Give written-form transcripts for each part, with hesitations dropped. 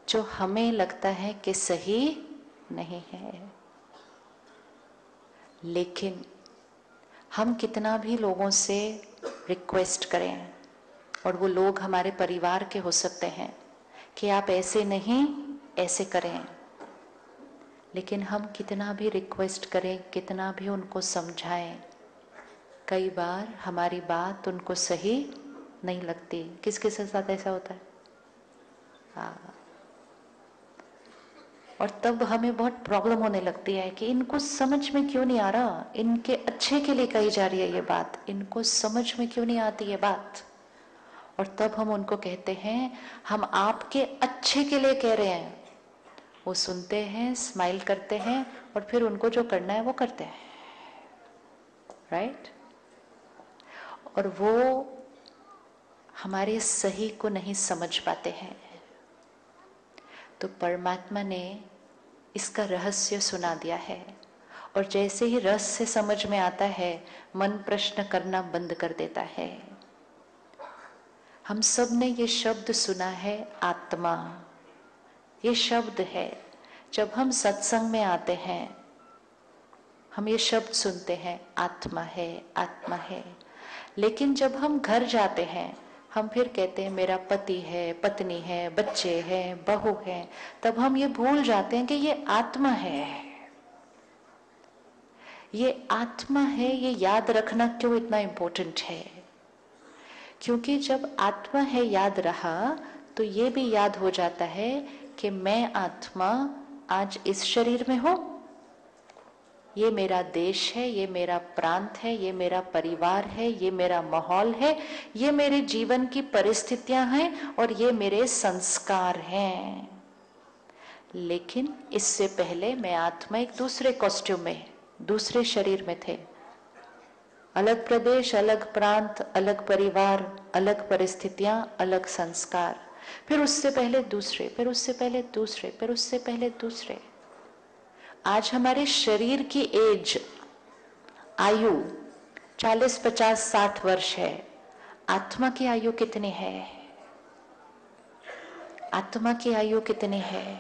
जो हमें लगता है कि सही नहीं है। लेकिन हम कितना भी लोगों से रिक्वेस्ट करें, और वो लोग हमारे परिवार के हो सकते हैं, कि आप ऐसे नहीं ऐसे करें, लेकिन हम कितना भी रिक्वेस्ट करें, कितना भी उनको समझाएं, कई बार हमारी बात उनको सही नहीं लगती। किस किस के साथ ऐसा होता है? हाँ। और तब हमें बहुत प्रॉब्लम होने लगती है कि इनको समझ में क्यों नहीं आ रहा, इनके अच्छे के लिए कही जा रही है ये बात, इनको समझ में क्यों नहीं आती ये बात। और तब हम उनको कहते हैं हम आपके अच्छे के लिए कह रहे हैं। वो सुनते हैं, स्माइल करते हैं, और फिर उनको जो करना है वो करते हैं, राइट? और वो हमारे सही को नहीं समझ पाते हैं। तो परमात्मा ने इसका रहस्य सुना दिया है, और जैसे ही रस से समझ में आता है, मन प्रश्न करना बंद कर देता है। हम सब ने ये शब्द सुना है, आत्मा। ये शब्द है, जब हम सत्संग में आते हैं हम ये शब्द सुनते हैं, आत्मा है, आत्मा है। लेकिन जब हम घर जाते हैं हम फिर कहते हैं मेरा पति है, पत्नी है, बच्चे हैं, बहू है। तब हम ये भूल जाते हैं कि ये आत्मा है। ये आत्मा है, ये याद रखना क्यों इतना इम्पोर्टेंट है? क्योंकि जब आत्मा है याद रहा तो ये भी याद हो जाता है कि मैं आत्मा आज इस शरीर में हूं, ये मेरा देश है, ये मेरा प्रांत है, ये मेरा परिवार है, ये मेरा माहौल है, ये मेरे जीवन की परिस्थितियां हैं, और ये मेरे संस्कार हैं। लेकिन इससे पहले मैं आत्मा एक दूसरे कॉस्ट्यूम में, दूसरे शरीर में थे। अलग प्रदेश, अलग प्रांत, अलग परिवार, अलग परिस्थितियां, अलग संस्कार। फिर उससे पहले दूसरे, फिर उससे पहले दूसरे, फिर उससे पहले दूसरे। आज हमारे शरीर की एज, आयु 40, 50, 60 वर्ष है। आत्मा की आयु कितनी है? आत्मा की आयु कितनी है?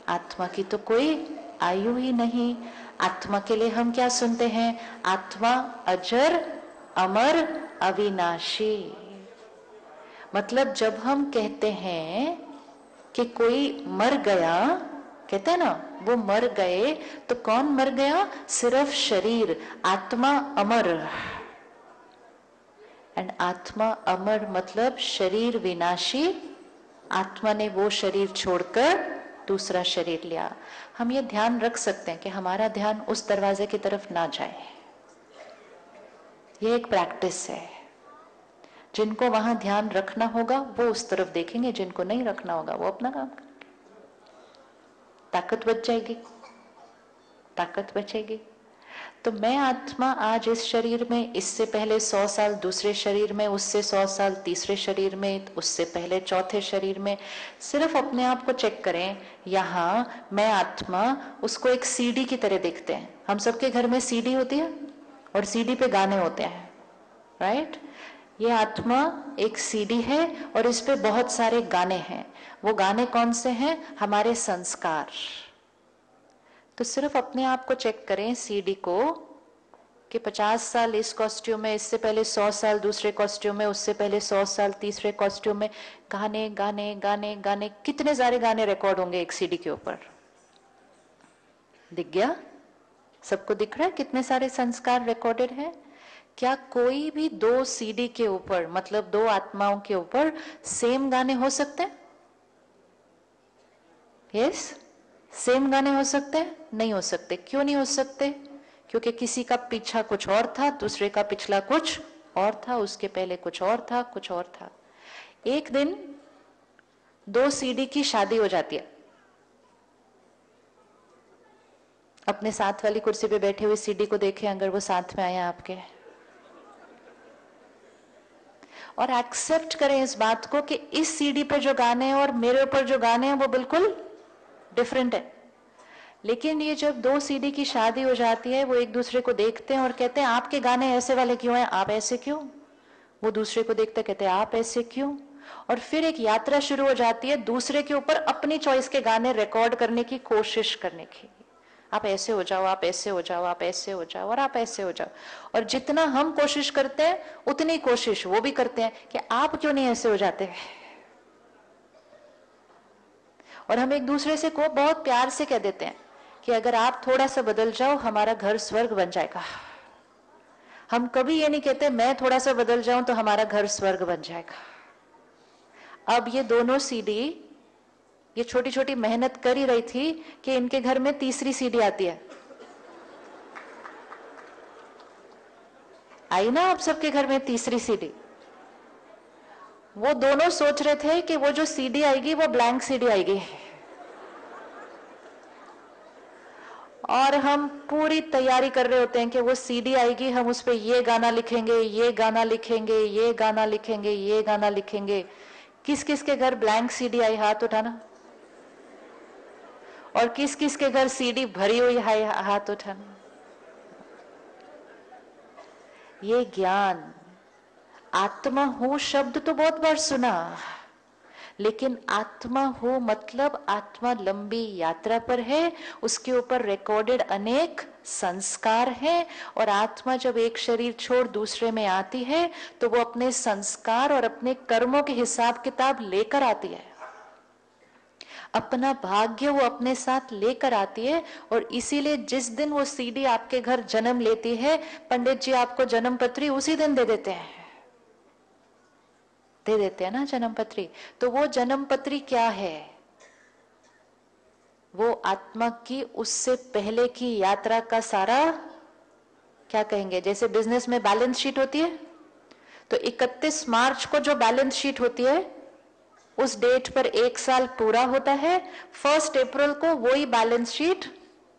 आत्मा की तो कोई आयु ही नहीं। आत्मा के लिए हम क्या सुनते हैं? आत्मा अजर, अमर, अविनाशी। मतलब जब हम कहते हैं कि कोई मर गया, कहते हैं ना वो मर गए, तो कौन मर गया? सिर्फ शरीर। आत्मा अमर। एंड आत्मा अमर मतलब शरीर विनाशी। आत्मा ने वो शरीर छोड़कर दूसरा शरीर लिया। हम ये ध्यान रख सकते हैं कि हमारा ध्यान उस दरवाजे की तरफ ना जाए। ये एक प्रैक्टिस है। जिनको वहां ध्यान रखना होगा वो उस तरफ देखेंगे, जिनको नहीं रखना होगा वो अपना काम करेंगे। ताकत बच जाएगी, ताकत बचेगी। तो मैं आत्मा आज इस शरीर में, इससे पहले 100 साल दूसरे शरीर में, उससे 100 साल तीसरे शरीर में, उससे पहले चौथे शरीर में। सिर्फ अपने आप को चेक करें। यहाँ मैं आत्मा, उसको एक सीडी की तरह देखते हैं। हम सबके घर में सीडी होती है और सीडी पे गाने होते हैं, राइट? ये आत्मा एक सीडी है और इस पे बहुत सारे गाने हैं। वो गाने कौन से हैं? हमारे संस्कार। तो सिर्फ अपने आप को चेक करें सीडी को, कि 50 साल इस कॉस्ट्यूम में, इससे पहले 100 साल दूसरे कॉस्ट्यूम में, उससे पहले 100 साल तीसरे कॉस्ट्यूम में। गाने गाने गाने गाने, कितने सारे गाने रिकॉर्ड होंगे एक सीडी के ऊपर? दिख गया? सबको दिख रहा है कितने सारे संस्कार रिकॉर्डेड हैं? क्या कोई भी 2 सीडी के ऊपर, मतलब 2 आत्माओं के ऊपर सेम गाने हो सकते हैं? यस, सेम गाने हो सकते हैं? नहीं हो सकते। क्यों नहीं हो सकते? क्योंकि किसी का पीछा कुछ और था, दूसरे का पिछला कुछ और था, उसके पहले कुछ और था, कुछ और था। एक दिन 2 सीडी की शादी हो जाती है। अपने साथ वाली कुर्सी पे बैठे हुए सीडी को देखें, अगर वो साथ में आया आपके, और एक्सेप्ट करें इस बात को कि इस सीडी पे जो गाने हैं और मेरे ऊपर जो गाने हैं वो बिल्कुल डिफरेंट है। लेकिन ये जब 2 सीडी की शादी हो जाती है, वो एक दूसरे को देखते हैं और कहते हैं आपके गाने ऐसे वाले क्यों हैं, आप ऐसे क्यों? वो दूसरे को देखते कहते हैं आप ऐसे क्यों? और फिर एक यात्रा शुरू हो जाती है दूसरे के ऊपर अपनी चॉइस के गाने रिकॉर्ड करने की कोशिश करने की। आप ऐसे हो जाओ, आप ऐसे हो जाओ, आप ऐसे हो जाओ और आप ऐसे हो जाओ। और जितना हम कोशिश करते हैं उतनी कोशिश वो भी करते हैं कि आप क्यों नहीं ऐसे हो जाते। और हम एक दूसरे से को बहुत प्यार से कह देते हैं कि अगर आप थोड़ा सा बदल जाओ हमारा घर स्वर्ग बन जाएगा। हम कभी ये नहीं कहते मैं थोड़ा सा बदल जाऊं तो हमारा घर स्वर्ग बन जाएगा। अब ये दोनों सीडी, ये छोटी छोटी मेहनत कर ही रही थी कि इनके घर में तीसरी सीडी आती है। आई ना आप सबके घर में तीसरी सीडी। वो दोनों सोच रहे थे कि वो जो सीडी आएगी वो ब्लैंक सीडी आएगी, और हम पूरी तैयारी कर रहे होते हैं कि वो सीडी आएगी, हम उस पर ये गाना लिखेंगे, ये गाना लिखेंगे, ये गाना लिखेंगे, ये गाना लिखेंगे। किस किस के घर ब्लैंक सीडी आई हाथ उठाना, और किस किस के घर सीडी भरी हुई है हाथ उठाना। ये ज्ञान, आत्मा हूं शब्द तो बहुत बार सुना, लेकिन आत्मा हो मतलब आत्मा लंबी यात्रा पर है, उसके ऊपर रिकॉर्डेड अनेक संस्कार हैं। और आत्मा जब एक शरीर छोड़ दूसरे में आती है तो वो अपने संस्कार और अपने कर्मों के हिसाब किताब लेकर आती है, अपना भाग्य वो अपने साथ लेकर आती है। और इसीलिए जिस दिन वो सीडी आपके घर जन्म लेती है, पंडित जी आपको जन्म पत्री उसी दिन दे देते हैं, ना जन्म पत्री। तो वो जन्म पत्री क्या है? वो आत्मा की उससे पहले की यात्रा का सारा, क्या कहेंगे, जैसे बिजनेस में बैलेंस शीट होती है, तो 31 मार्च को जो बैलेंस शीट होती है उस डेट पर एक साल पूरा होता है। 1 अप्रैल को वही balance sheet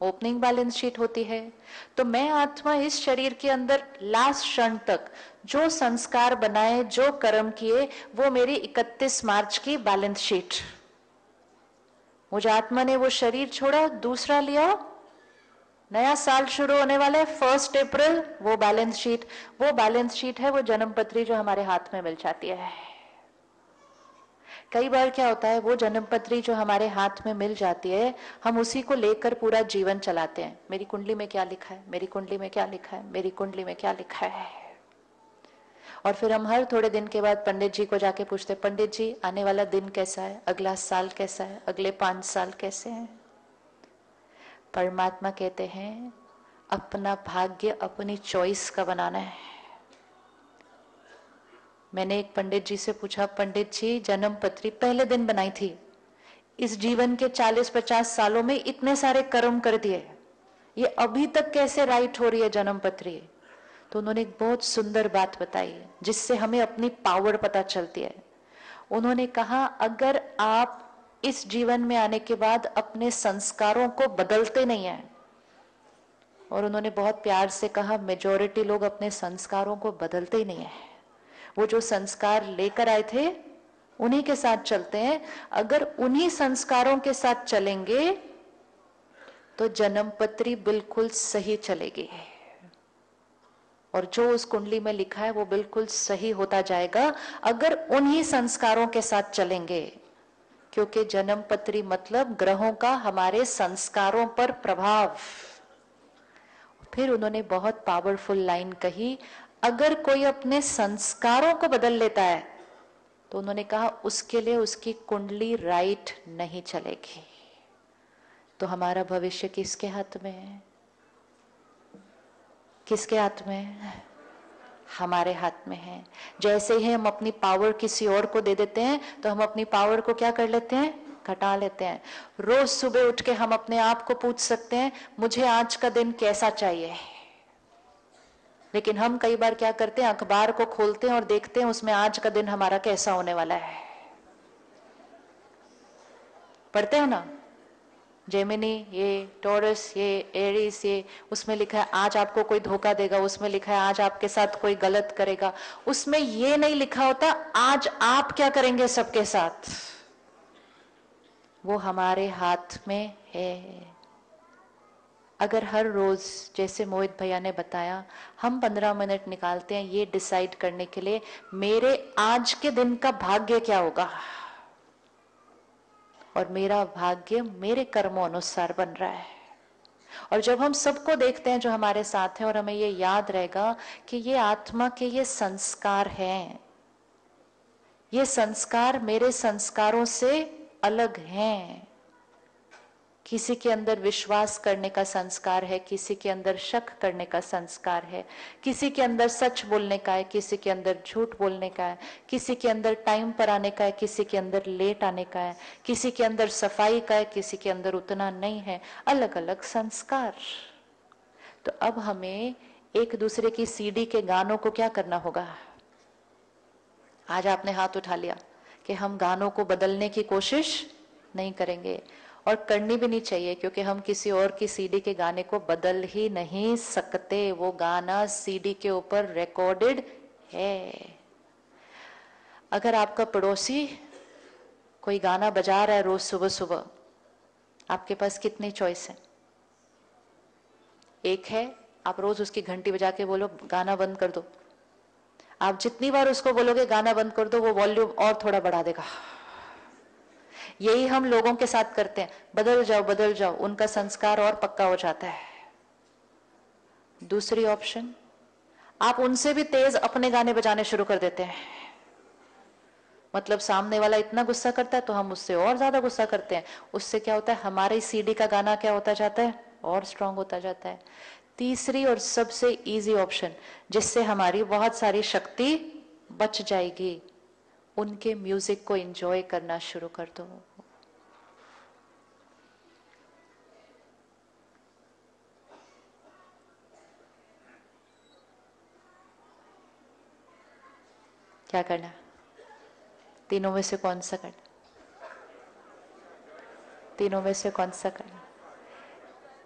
opening balance sheet होती है। तो मैं आत्मा इस शरीर के अंदर लास्ट क्षण तक जो संस्कार बनाए, जो कर्म किए, वो मेरी 31 मार्च की बैलेंस शीट। मुझे आत्मा ने वो शरीर छोड़ा, दूसरा लिया, नया साल शुरू होने वाला है 1 अप्रैल, वो बैलेंस शीट है वो जन्म पत्री जो हमारे हाथ में मिल जाती है। कई बार क्या होता है, वो जन्म पत्री जो हमारे हाथ में मिल जाती है, हम उसी को लेकर पूरा जीवन चलाते हैं। मेरी कुंडली में क्या लिखा है, मेरी कुंडली में क्या लिखा है, मेरी कुंडली में क्या लिखा है। और फिर हम हर थोड़े दिन के बाद पंडित जी को जाके पूछते, पंडित जी आने वाला दिन कैसा है, अगला साल कैसा है, अगले 5 साल कैसे हैं। परमात्मा कहते हैं अपना भाग्य अपनी चॉइस का बनाना है। मैंने एक पंडित जी से पूछा, पंडित जी जन्म पत्री पहले दिन बनाई थी, इस जीवन के 40-50 सालों में इतने सारे कर्म कर दिए, ये अभी तक कैसे राइट हो रही है जन्म पत्री। तो उन्होंने एक बहुत सुंदर बात बताई जिससे हमें अपनी पावर पता चलती है। उन्होंने कहा अगर आप इस जीवन में आने के बाद अपने संस्कारों को बदलते नहीं हैं, और उन्होंने बहुत प्यार से कहा मेजॉरिटी लोग अपने संस्कारों को बदलते ही नहीं है, वो जो संस्कार लेकर आए थे उन्हीं के साथ चलते हैं। अगर उन्हीं संस्कारों के साथ चलेंगे तो जन्म पत्री बिल्कुल सही चलेगी, और जो उस कुंडली में लिखा है वो बिल्कुल सही होता जाएगा अगर उन्हीं संस्कारों के साथ चलेंगे। क्योंकि जन्म पत्री मतलब ग्रहों का हमारे संस्कारों पर प्रभाव। फिर उन्होंने बहुत पावरफुल लाइन कही, अगर कोई अपने संस्कारों को बदल लेता है तो उन्होंने कहा उसके लिए उसकी कुंडली राइट नहीं चलेगी। तो हमारा भविष्य किसके हाथ में है? किसके हाथ में है? हमारे हाथ में है। जैसे ही हम अपनी पावर किसी और को दे देते हैं तो हम अपनी पावर को क्या कर लेते हैं, घटा लेते हैं। रोज सुबह उठ के हम अपने आप को पूछ सकते हैं मुझे आज का दिन कैसा चाहिए, लेकिन हम कई बार क्या करते हैं, अखबार को खोलते हैं और देखते हैं उसमें आज का दिन हमारा कैसा होने वाला है। पढ़ते हो ना, जेमिनी ये टॉरस ये एरीज ये, उसमें लिखा है आज आपको कोई धोखा देगा, उसमें लिखा है आज आपके साथ कोई गलत करेगा। उसमें ये नहीं लिखा होता आज आप क्या करेंगे सबके साथ। वो हमारे हाथ में है। अगर हर रोज, जैसे मोहित भैया ने बताया, हम 15 मिनट निकालते हैं ये डिसाइड करने के लिए मेरे आज के दिन का भाग्य क्या होगा, और मेरा भाग्य मेरे कर्मों अनुसार बन रहा है। और जब हम सबको देखते हैं जो हमारे साथ हैं, और हमें ये याद रहेगा कि ये आत्मा के ये संस्कार हैं, ये संस्कार मेरे संस्कारों से अलग हैं। किसी के अंदर विश्वास करने का संस्कार है, किसी के अंदर शक करने का संस्कार है, किसी के अंदर सच बोलने का है, किसी के अंदर झूठ बोलने का है, किसी के अंदर टाइम पर आने का है, किसी के अंदर लेट आने का है, किसी के अंदर सफाई का है, किसी के अंदर उतना नहीं है। अलग अलग संस्कार। तो अब हमें एक दूसरे की सीडी के गानों को क्या करना होगा? आज आपने हाथ उठा लिया कि हम गानों को बदलने की कोशिश नहीं करेंगे, और करनी भी नहीं चाहिए, क्योंकि हम किसी और की सीडी के गाने को बदल ही नहीं सकते। वो गाना सीडी के ऊपर रिकॉर्डेड है। अगर आपका पड़ोसी कोई गाना बजा रहा है रोज सुबह सुबह, आपके पास कितनी चॉइस है? एक है, आप रोज उसकी घंटी बजा के बोलो गाना बंद कर दो। आप जितनी बार उसको बोलोगे गाना बंद कर दो, वो वॉल्यूम और थोड़ा बढ़ा देगा। यही हम लोगों के साथ करते हैं, बदल जाओ, उनका संस्कार और पक्का हो जाता है। दूसरी ऑप्शन, आप उनसे भी तेज अपने गाने बजाने शुरू कर देते हैं। मतलब सामने वाला इतना गुस्सा करता है तो हम उससे और ज्यादा गुस्सा करते हैं। उससे क्या होता है, हमारी सीडी का गाना क्या होता जाता है, और स्ट्रांग होता जाता है। तीसरी और सबसे इजी ऑप्शन, जिससे हमारी बहुत सारी शक्ति बच जाएगी, उनके म्यूजिक को एंजॉय करना शुरू कर दो। क्या करना? तीनों में से कौन सा करना? तीनों में से कौन सा करना?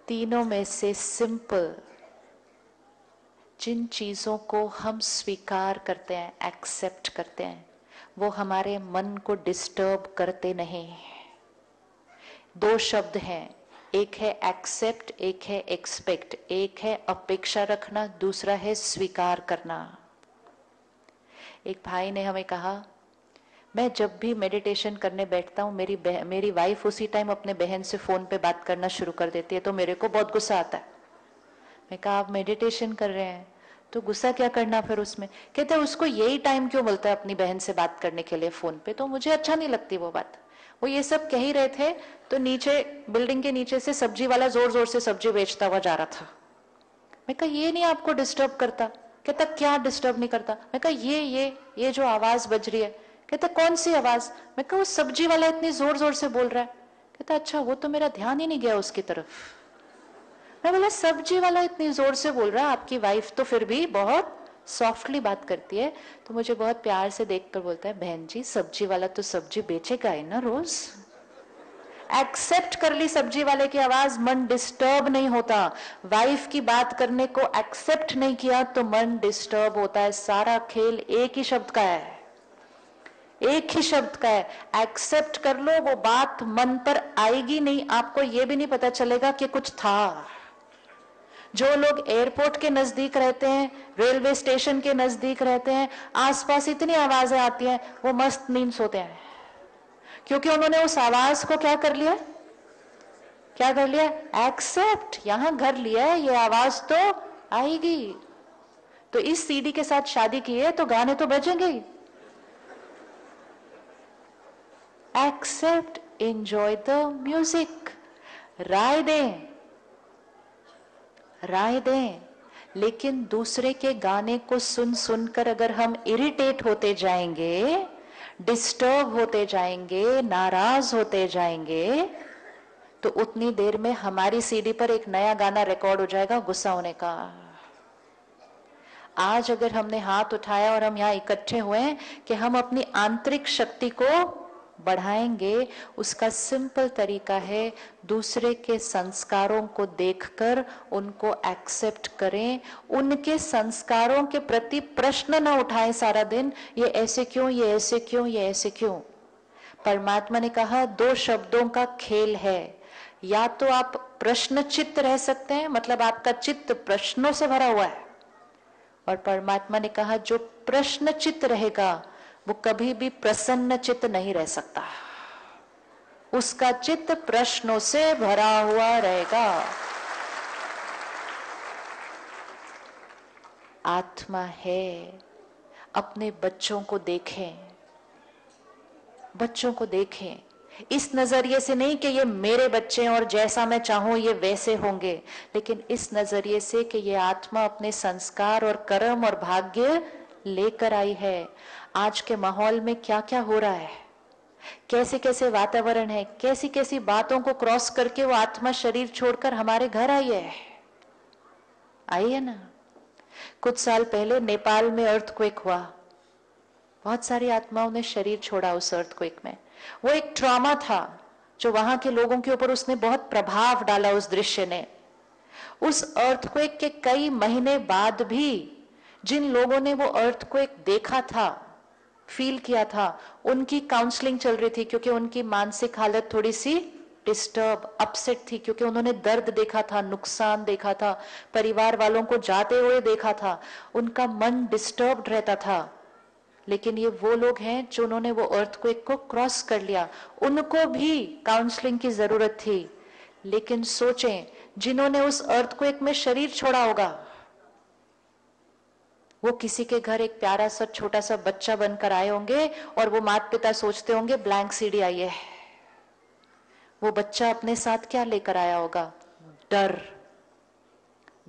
तीनों में से सिंपल, जिन चीजों को हम स्वीकार करते हैं, एक्सेप्ट करते हैं, वो हमारे मन को डिस्टर्ब करते नहीं। दो शब्द हैं, एक है एक्सेप्ट, एक है एक्सपेक्ट। एक है अपेक्षा रखना, दूसरा है स्वीकार करना। एक भाई ने हमें कहा, मैं जब भी मेडिटेशन करने बैठता हूँ, मेरी वाइफ उसी टाइम अपने बहन से फोन पे बात करना शुरू कर देती है, तो मेरे को बहुत गुस्सा आता है। मैं कहा, आप मेडिटेशन कर रहे हैं तो गुस्सा क्या करना फिर उसमें? कहते हैं उसको यही टाइम क्यों मिलता है अपनी बहन से बात करने के लिए फोन पे? तो मुझे अच्छा नहीं लगती वो बात। वो ये सब कह ही रहे थे, तो नीचे बिल्डिंग के नीचे से सब्जी वाला जोर जोर से सब्जी बेचता हुआ जा रहा था। मैं कहा, ये नहीं आपको डिस्टर्ब करता? कहता, क्या डिस्टर्ब नहीं करता? मैं कहा, ये जो आवाज बज रही है। कहता, कौन सी आवाज? मैं कहा, वो सब्जी वाला इतनी जोर जोर से बोल रहा है। कहता, अच्छा, वो तो मेरा ध्यान ही नहीं गया उसकी तरफ। मैं बोला, सब्जी वाला इतनी जोर से बोल रहा है, आपकी वाइफ तो फिर भी बहुत सॉफ्टली बात करती है। तो मुझे बहुत प्यार से देखकर बोलता है, बहन जी, सब्जी वाला तो सब्जी बेचेगा ही ना रोज। एक्सेप्ट कर ली सब्जी वाले की आवाज, मन डिस्टर्ब नहीं होता। वाइफ की बात करने को एक्सेप्ट नहीं किया तो मन डिस्टर्ब होता है। सारा खेल एक ही शब्द का है, एक ही शब्द का है। एक्सेप्ट कर लो, वो बात मन पर आएगी नहीं, आपको ये भी नहीं पता चलेगा कि कुछ था। जो लोग एयरपोर्ट के नजदीक रहते हैं, रेलवे स्टेशन के नजदीक रहते हैं, आसपास इतनी आवाजें आती हैं, वो मस्त नींद सोते हैं, क्योंकि उन्होंने उस आवाज को क्या कर लिया? क्या कर लिया? एक्सेप्ट। यहां घर लिया है, ये आवाज तो आएगी। तो इस सीडी के साथ शादी की है तो गाने तो बजेंगे। Except, enjoy the music. राय दें, राय दें, लेकिन दूसरे के गाने को सुन सुनकर अगर हम इरिटेट होते जाएंगे, डिस्टर्ब होते जाएंगे, नाराज होते जाएंगे, तो उतनी देर में हमारी सीडी पर एक नया गाना रिकॉर्ड हो जाएगा गुस्सा होने का। आज अगर हमने हाथ उठाया और हम यहाँ इकट्ठे हुए हैं कि हम अपनी आंतरिक शक्ति को बढ़ाएंगे, उसका सिंपल तरीका है दूसरे के संस्कारों को देखकर उनको एक्सेप्ट करें। उनके संस्कारों के प्रति प्रश्न न उठाएं सारा दिन, ये ऐसे क्यों, ये ऐसे क्यों, ये ऐसे क्यों। परमात्मा ने कहा, दो शब्दों का खेल है, या तो आप प्रश्न चित्त रह सकते हैं, मतलब आपका चित्त प्रश्नों से भरा हुआ है, और परमात्मा ने कहा जो प्रश्न चित्त रहेगा वो कभी भी प्रसन्न चित्त नहीं रह सकता, उसका चित्त प्रश्नों से भरा हुआ रहेगा। आत्मा है। अपने बच्चों को देखें, बच्चों को देखें इस नजरिए से नहीं कि ये मेरे बच्चे हैं और जैसा मैं चाहूं ये वैसे होंगे, लेकिन इस नजरिए से कि ये आत्मा अपने संस्कार और कर्म और भाग्य लेकर आई है। आज के माहौल में क्या क्या हो रहा है, कैसे कैसे वातावरण है, कैसी कैसी बातों को क्रॉस करके वो आत्मा शरीर छोड़कर हमारे घर आई है ना। कुछ साल पहले नेपाल में अर्थक्वेक हुआ, बहुत सारी आत्माओं ने शरीर छोड़ा उस अर्थक्वेक में। वो एक ट्रॉमा था जो वहां के लोगों के ऊपर उसने बहुत प्रभाव डाला, उस दृश्य ने। उस अर्थक्वेक के कई महीने बाद भी जिन लोगों ने वो अर्थक्वेक देखा था, फील किया था, उनकी काउंसलिंग चल रही थी, क्योंकि उनकी मानसिक हालत थोड़ी सी डिस्टर्ब, अपसेट थी, क्योंकि उन्होंने दर्द देखा था, नुकसान देखा था, परिवार वालों को जाते हुए देखा था, उनका मन डिस्टर्ब्ड रहता था। लेकिन ये वो लोग हैं जो उन्होंने वो अर्थक्वेक को क्रॉस कर लिया, उनको भी काउंसलिंग की जरूरत थी। लेकिन सोचें, जिन्होंने उस अर्थक्वेक में शरीर छोड़ा होगा, वो किसी के घर एक प्यारा सा छोटा सा बच्चा बनकर आए होंगे और वो माता पिता सोचते होंगे ब्लैंक सीडी आई है। वो बच्चा अपने साथ क्या लेकर आया होगा? डर,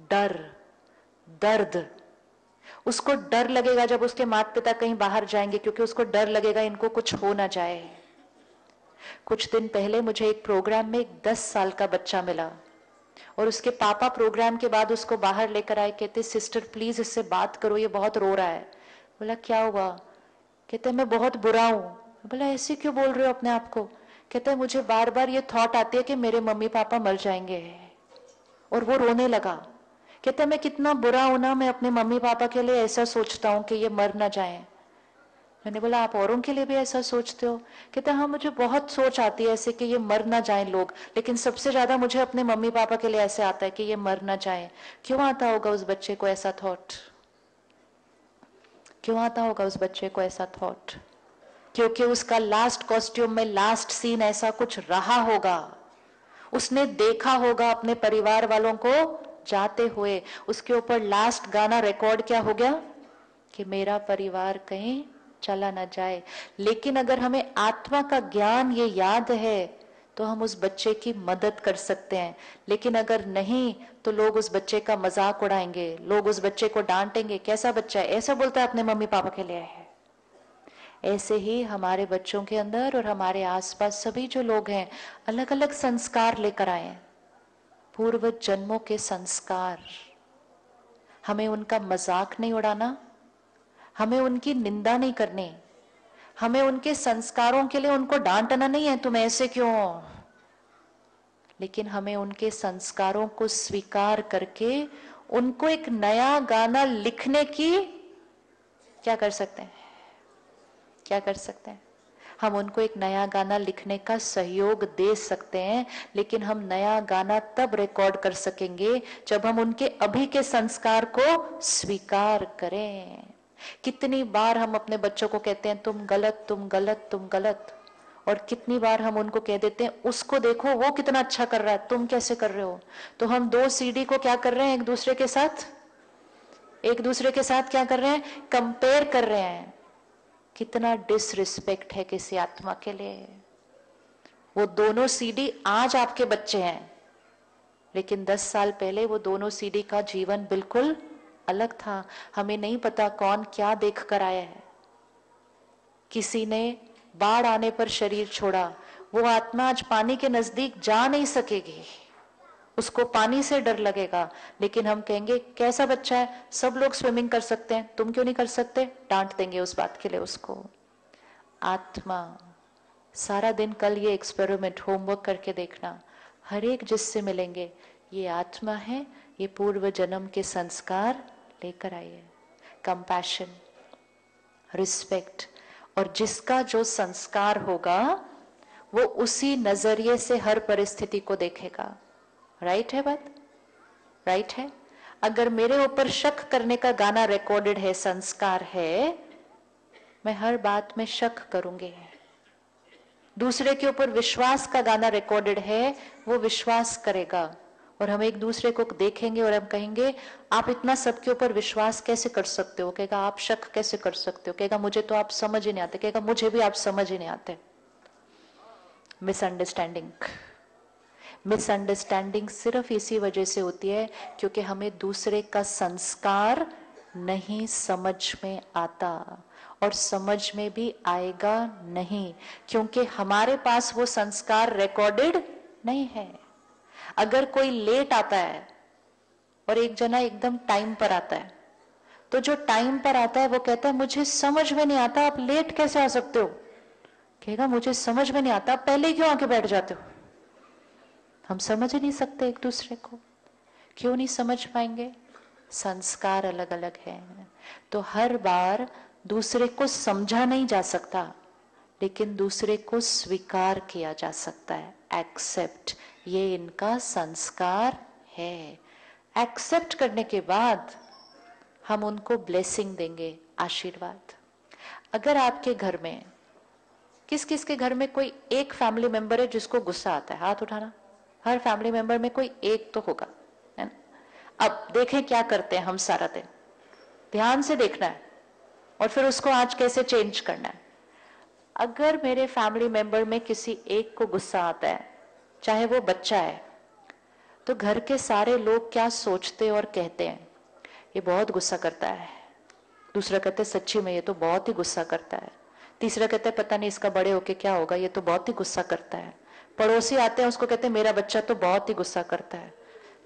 डर, दर्द। उसको डर लगेगा जब उसके माता पिता कहीं बाहर जाएंगे, क्योंकि उसको डर लगेगा इनको कुछ हो ना जाए। कुछ दिन पहले मुझे एक प्रोग्राम में एक 10 साल का बच्चा मिला और उसके पापा प्रोग्राम के बाद उसको बाहर लेकर आए, कहते सिस्टर प्लीज इससे बात करो, ये बहुत रो रहा है। बोला क्या हुआ? कहते मैं बहुत बुरा हूं। बोला ऐसे क्यों बोल रहे हो अपने आप को? कहते मुझे बार बार ये थॉट आती है कि मेरे मम्मी पापा मर जाएंगे, और वो रोने लगा। कहते मैं कितना बुरा हूं ना, मैं अपने मम्मी पापा के लिए ऐसा सोचता हूं कि ये मर ना जाए। मैंने बोला आप औरों के लिए भी ऐसा सोचते हो? कहते हाँ मुझे बहुत सोच आती है ऐसे कि ये मर ना जाए लोग, लेकिन सबसे ज्यादा मुझे अपने मम्मी पापा के लिए ऐसे आता है कि ये मर ना जाए। क्यों आता होगा उस बच्चे को ऐसा थॉट? क्यों आता होगा उस बच्चे को ऐसा थॉट? क्योंकि उसका लास्ट कॉस्ट्यूम में लास्ट सीन ऐसा कुछ रहा होगा, उसने देखा होगा अपने परिवार वालों को जाते हुए। उसके ऊपर लास्ट गाना रिकॉर्ड क्या हो गया कि मेरा परिवार कहीं चला ना जाए। लेकिन अगर हमें आत्मा का ज्ञान ये याद है तो हम उस बच्चे की मदद कर सकते हैं। लेकिन अगर नहीं तो लोग उस बच्चे का मजाक उड़ाएंगे, लोग उस बच्चे को डांटेंगे, कैसा बच्चा है, ऐसा बोलता है अपने मम्मी पापा के लिए है। ऐसे ही हमारे बच्चों के अंदर और हमारे आसपास सभी जो लोग हैं अलग अलग संस्कार लेकर आए हैं, पूर्व जन्मों के संस्कार। हमें उनका मजाक नहीं उड़ाना, हमें उनकी निंदा नहीं करनी, हमें उनके संस्कारों के लिए उनको डांटना नहीं है तुम ऐसे क्यों हो, लेकिन हमें उनके संस्कारों को स्वीकार करके उनको एक नया गाना लिखने की क्या कर सकते हैं? क्या कर सकते हैं? हम उनको एक नया गाना लिखने का सहयोग दे सकते हैं, लेकिन हम नया गाना तब रिकॉर्ड कर सकेंगे जब हम उनके अभी के संस्कार को स्वीकार करें। कितनी बार हम अपने बच्चों को कहते हैं तुम गलत, तुम गलत, तुम गलत, और कितनी बार हम उनको कह देते हैं उसको देखो वो कितना अच्छा कर रहा है, तुम कैसे कर रहे हो। तो हम दो सीढ़ी को क्या कर रहे हैं, एक दूसरे के साथ, एक दूसरे के साथ क्या कर रहे हैं, कंपेयर कर रहे हैं। कितना डिसरिस्पेक्ट है किसी आत्मा के लिए। वो दोनों सीडी आज आपके बच्चे हैं, लेकिन 10 साल पहले वो दोनों सीडी का जीवन बिल्कुल अलग था। हमें नहीं पता कौन क्या देख कर आया है। किसी ने बाढ़ आने पर शरीर छोड़ा, वो आत्मा आज पानी के नजदीक जा नहीं सकेगी, उसको पानी से डर लगेगा। लेकिन हम कहेंगे कैसा बच्चा है, सब लोग स्विमिंग कर सकते हैं, तुम क्यों नहीं कर सकते? डांट देंगे उस बात के लिए उसको। आत्मा सारा दिन, कल ये एक्सपेरिमेंट होमवर्क करके देखना, हर एक जिससे मिलेंगे ये आत्मा है, ये पूर्व जन्म के संस्कार लेकर आई है। कंपैशन, रिस्पेक्ट, और जिसका जो संस्कार होगा वो उसी नजरिए से हर परिस्थिति को देखेगा। राइट है बात? राइट है? अगर मेरे ऊपर शक करने का गाना रिकॉर्डेड है, संस्कार है, मैं हर बात में शक करूंगी। दूसरे के ऊपर विश्वास का गाना रिकॉर्डेड है, वो विश्वास करेगा। और हम एक दूसरे को देखेंगे और हम कहेंगे आप इतना सबके ऊपर विश्वास कैसे कर सकते हो? कहेगा आप शक कैसे कर सकते हो? कहेगा मुझे तो आप समझ ही नहीं आते। कहेगा मुझे भी आप समझ ही नहीं आते। मिसअंडरस्टैंडिंग। मिसअंडरस्टैंडिंग सिर्फ इसी वजह से होती है क्योंकि हमें दूसरे का संस्कार नहीं समझ में आता, और समझ में भी आएगा नहीं क्योंकि हमारे पास वो संस्कार रिकॉर्डेड नहीं है। अगर कोई लेट आता है और एक जना एकदम टाइम पर आता है, तो जो टाइम पर आता है वो कहता है मुझे समझ में नहीं आता आप लेट कैसे आ सकते हो? कहेगा मुझे समझ में नहीं आता आप पहले क्यों आके बैठ जाते हो? हम समझ ही नहीं सकते एक दूसरे को। क्यों नहीं समझ पाएंगे? संस्कार अलग अलग है। तो हर बार दूसरे को समझा नहीं जा सकता, लेकिन दूसरे को स्वीकार किया जा सकता है। एक्सेप्ट, ये इनका संस्कार है। एक्सेप्ट करने के बाद हम उनको ब्लेसिंग देंगे, आशीर्वाद। अगर आपके घर में किस किस के घर में कोई एक फैमिली मेंबर है जिसको गुस्सा आता है? हाथ उठाना। हर फैमिली मेंबर में कोई एक तो होगा, है ना? अब देखें क्या करते हैं हम सारा दिन। ध्यान से देखना है और फिर उसको आज कैसे चेंज करना है। अगर मेरे फैमिली मेंबर में किसी एक को गुस्सा आता है, चाहे वो बच्चा है, तो घर के सारे लोग क्या सोचते और कहते हैं? ये बहुत गुस्सा करता है। दूसरा कहते हैं सच्ची में ये तो बहुत ही गुस्सा करता है। तीसरा कहता है पता नहीं इसका बड़े होके क्या होगा, ये तो बहुत ही गुस्सा करता है। पड़ोसी आते हैं उसको कहते हैं मेरा बच्चा तो बहुत ही गुस्सा करता है।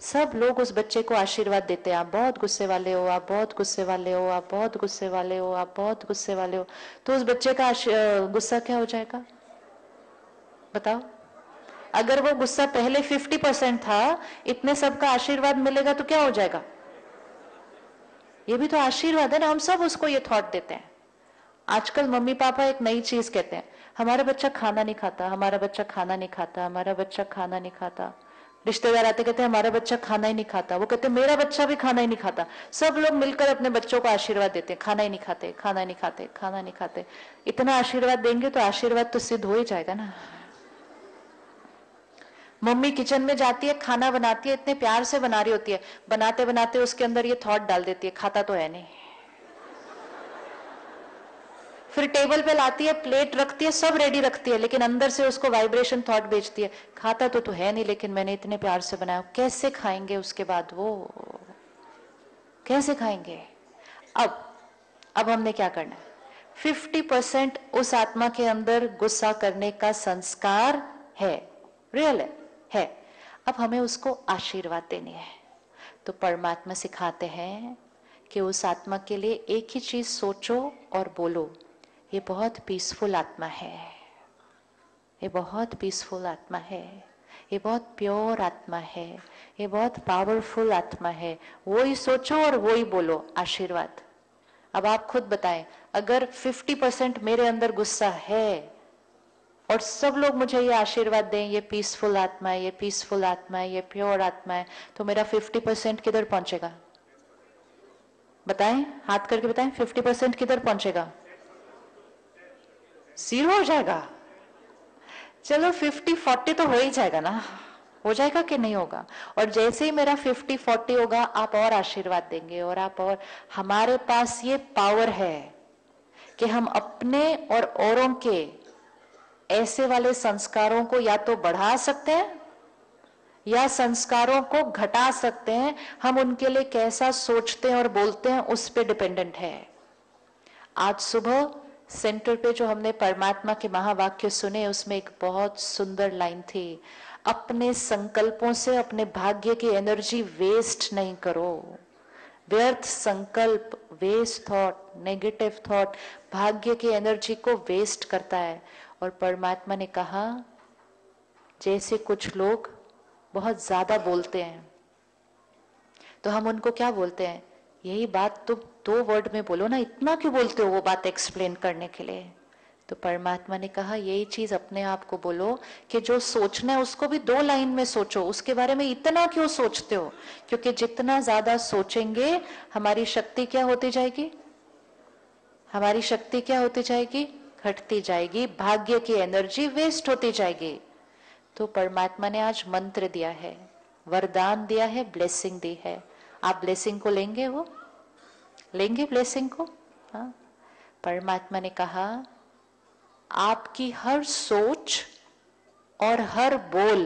सब लोग उस बच्चे को आशीर्वाद देते हैं, आप बहुत गुस्से वाले हो, आप बहुत गुस्से वाले हो, आप बहुत गुस्से वाले हो, आप बहुत गुस्से वाले हो। तो उस बच्चे का गुस्सा क्या हो जाएगा बताओ? अगर वो गुस्सा पहले 50% था, इतने सबका आशीर्वाद मिलेगा तो क्या हो जाएगा? ये भी तो आशीर्वाद है ना। हम सब उसको ये थॉट देते हैं। आजकल मम्मी पापा एक नई चीज कहते हैं, हमारा बच्चा खाना नहीं खाता, हमारा बच्चा खाना नहीं खाता, हमारा बच्चा खाना नहीं खाता। रिश्तेदार आते कहते हैं हमारा बच्चा खाना ही नहीं खाता, वो कहते हैं मेरा बच्चा भी खाना ही नहीं खाता। सब लोग मिलकर अपने बच्चों को आशीर्वाद देते हैं, खाना ही नहीं खाते, खाना नहीं खाते, खाना नहीं खाते। इतना आशीर्वाद देंगे तो आशीर्वाद तो सिद्ध हो ही जाएगा ना। मम्मी किचन में जाती है, खाना बनाती है, इतने प्यार से बना रही होती है, बनाते बनाते उसके अंदर ये थॉट डाल देती है खाता तो है नहीं। फिर टेबल पे लाती है, प्लेट रखती है, सब रेडी रखती है, लेकिन अंदर से उसको वाइब्रेशन थॉट भेजती है खाता तो है नहीं, लेकिन मैंने इतने प्यार से बनाया। कैसे खाएंगे उसके बाद? वो कैसे खाएंगे? अब हमने क्या करना है? 50% उस आत्मा के अंदर गुस्सा करने का संस्कार है, रियल है। अब हमें उसको आशीर्वाद देनी है। तो परमात्मा सिखाते हैं कि उस आत्मा के लिए एक ही चीज सोचो और बोलो, ये बहुत पीसफुल आत्मा है, ये बहुत पीसफुल आत्मा है, ये बहुत प्योर आत्मा है, ये बहुत पावरफुल आत्मा है। वो ही सोचो और वो ही बोलो आशीर्वाद। अब आप खुद बताएं, अगर 50% मेरे अंदर गुस्सा है और सब लोग मुझे ये आशीर्वाद दें ये पीसफुल आत्मा है, ये पीसफुल आत्मा है, ये प्योर आत्मा है, तो मेरा 50% किधर पहुंचेगा? बताएं, हाथ करके बताएं, 50% किधर पहुंचेगा? 0 हो जाएगा। चलो 50-40 तो हो ही जाएगा ना। हो जाएगा कि नहीं होगा? और जैसे ही मेरा 50-40 होगा, आप और आशीर्वाद देंगे और आप और। हमारे पास ये पावर है कि हम अपने और औरों के ऐसे वाले संस्कारों को या तो बढ़ा सकते हैं या संस्कारों को घटा सकते हैं। हम उनके लिए कैसा सोचते हैं और बोलते हैं उस पर डिपेंडेंट है। आज सुबह सेंटर पे जो हमने परमात्मा के महावाक्य सुने, उसमें एक बहुत सुंदर लाइन थी, अपने संकल्पों से अपने भाग्य की एनर्जी वेस्ट नहीं करो। व्यर्थ संकल्प, वेस्ट थॉट, नेगेटिव थॉट भाग्य की एनर्जी को वेस्ट करता है। और परमात्मा ने कहा जैसे कुछ लोग बहुत ज्यादा बोलते हैं, तो हम उनको क्या बोलते हैं, यही बात तुम 2 वर्ड में बोलो ना, इतना क्यों बोलते हो वो बात एक्सप्लेन करने के लिए? तो परमात्मा ने कहा यही चीज अपने आप को बोलो कि जो सोचना है उसको भी 2 लाइन में सोचो, उसके बारे में इतना क्यों सोचते हो? क्योंकि जितना ज्यादा सोचेंगे हमारी शक्ति क्या होती जाएगी? हमारी शक्ति क्या होती जाएगी? घटती जाएगी, भाग्य की एनर्जी वेस्ट होती जाएगी। तो परमात्मा ने आज मंत्र दिया है, वरदान दिया है, ब्लेसिंग दी है। आप ब्लेसिंग को लेंगे? वो लेंगे ब्लेसिंग को? हाँ। परमात्मा ने कहा आपकी हर सोच और हर बोल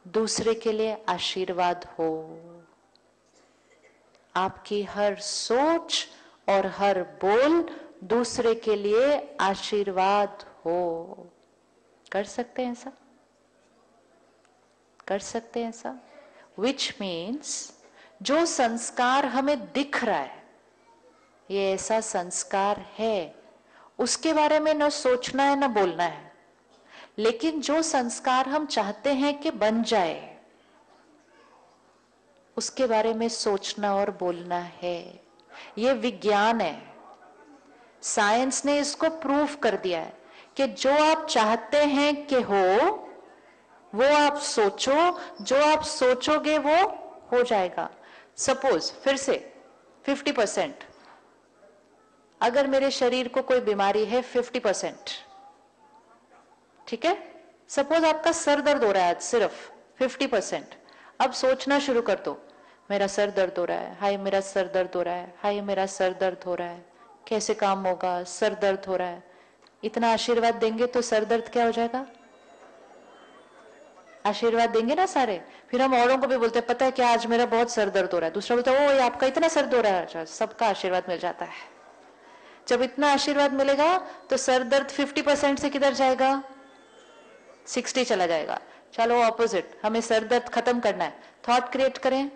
दूसरे के लिए आशीर्वाद हो। आपकी हर सोच और हर बोल दूसरे के लिए आशीर्वाद हो। कर सकते हैं ऐसा? कर सकते हैं ऐसा? विच मीन्स जो संस्कार हमें दिख रहा है, ये ऐसा संस्कार है, उसके बारे में न सोचना है न बोलना है। लेकिन जो संस्कार हम चाहते हैं कि बन जाए, उसके बारे में सोचना और बोलना है। ये विज्ञान है। साइंस ने इसको प्रूव कर दिया है कि जो आप चाहते हैं कि वो आप सोचो, जो आप सोचोगे वो हो जाएगा। सपोज फिर से 50%, अगर मेरे शरीर को कोई बीमारी है 50%, ठीक है, सपोज आपका सर दर्द हो रहा है सिर्फ 50%, अब सोचना शुरू कर दो, मेरा सर दर्द हो रहा है, हाय मेरा सर दर्द हो रहा है, हाय मेरा सर दर्द हो रहा है, कैसे काम होगा, सर दर्द हो रहा है। इतना आशीर्वाद देंगे तो सर दर्द क्या हो जाएगा? आशीर्वाद देंगे ना सारे। फिर हम औरों को भी बोलते हैं पता है क्या, आज मेरा बहुत सर दर्द हो रहा है, दूसरा बोलता है ओ ये आपका इतना सर दर्द हो रहा है, सबका आशीर्वाद मिल जाता है। जब इतना आशीर्वाद मिलेगा तो सर दर्द 50% से किधर जाएगा? 60 चला जाएगा। चलो ऑपोजिट, हमें सर दर्द खत्म करना है, थॉट क्रिएट करें,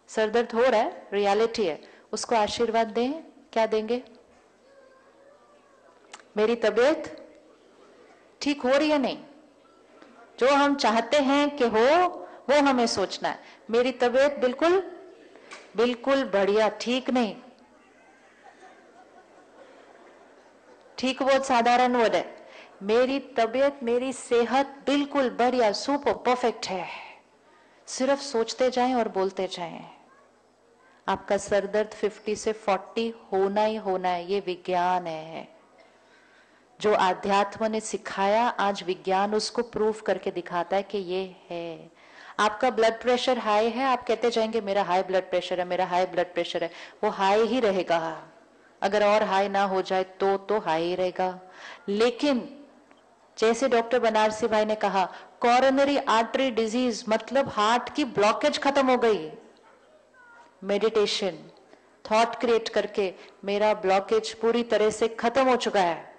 सर दर्द हो रहा है, रियलिटी है, उसको आशीर्वाद दें। क्या देंगे? मेरी तबीयत ठीक हो रही है नहीं, जो हम चाहते हैं कि हो वो हमें सोचना है। मेरी तबीयत बिल्कुल बिल्कुल बढ़िया, ठीक नहीं, ठीक बहुत साधारण वर्ड है। मेरी तबीयत, मेरी सेहत बिल्कुल बढ़िया, सुपर परफेक्ट है। सिर्फ सोचते जाएं और बोलते जाएं। आपका सर दर्द 50 से 40 होना ही होना है, ये विज्ञान है। जो आध्यात्म ने सिखाया, आज विज्ञान उसको प्रूव करके दिखाता है कि ये है। आपका ब्लड प्रेशर हाई है, आप कहते जाएंगे मेरा हाई ब्लड प्रेशर है, मेरा हाई ब्लड प्रेशर है, वो हाई ही रहेगा। अगर और हाई ना हो जाए तो हाई ही रहेगा। लेकिन जैसे डॉक्टर बनारसी भाई ने कहा, कॉरोनरी आर्टरी डिजीज मतलब हार्ट की ब्लॉकेज खत्म हो गई। मेडिटेशन, थॉट क्रिएट करके मेरा ब्लॉकेज पूरी तरह से खत्म हो चुका है।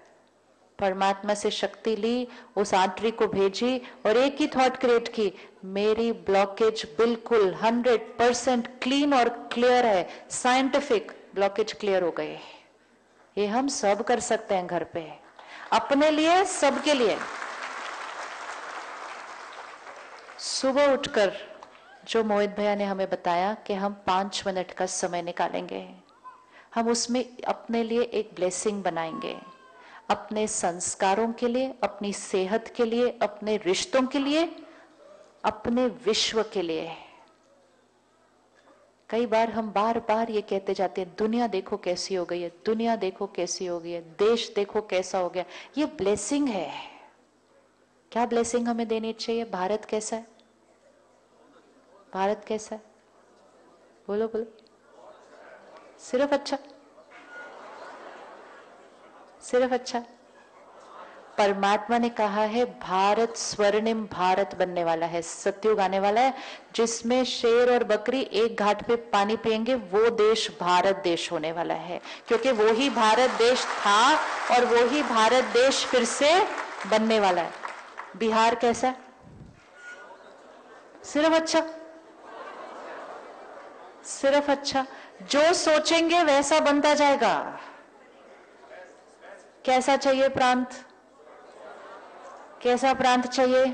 परमात्मा से शक्ति ली, उस आर्टरी को भेजी और एक ही थॉट क्रिएट की, मेरी ब्लॉकेज बिल्कुल 100% क्लीन और क्लियर है, साइंटिफिक ब्लॉकेज क्लियर हो गए। ये हम सब कर सकते हैं घर पे, अपने लिए, सबके लिए। सुबह उठकर जो मोहित भैया ने हमें बताया कि हम 5 मिनट का समय निकालेंगे, हम उसमें अपने लिए एक ब्लेसिंग बनाएंगे, अपने संस्कारों के लिए, अपनी सेहत के लिए, अपने रिश्तों के लिए, अपने विश्व के लिए। कई बार हम बार बार ये कहते जाते हैं दुनिया देखो कैसी हो गई है, दुनिया देखो कैसी हो गई है, देश देखो कैसा हो गया। ये ब्लेसिंग है। क्या ब्लेसिंग हमें देनी चाहिए? भारत कैसा है? भारत कैसा है? बोलो बोलो। सिर्फ अच्छा, सिर्फ अच्छा। परमात्मा ने कहा है भारत स्वर्णिम भारत बनने वाला है, सतयुग आने वाला है जिसमें शेर और बकरी एक घाट पे पानी पिएंगे, वो देश भारत देश होने वाला है। क्योंकि वो ही भारत देश था और वो ही भारत देश फिर से बनने वाला है। बिहार कैसा है? सिर्फ अच्छा, सिर्फ अच्छा। जो सोचेंगे वैसा बनता जाएगा। कैसा चाहिए प्रांत? कैसा प्रांत चाहिए?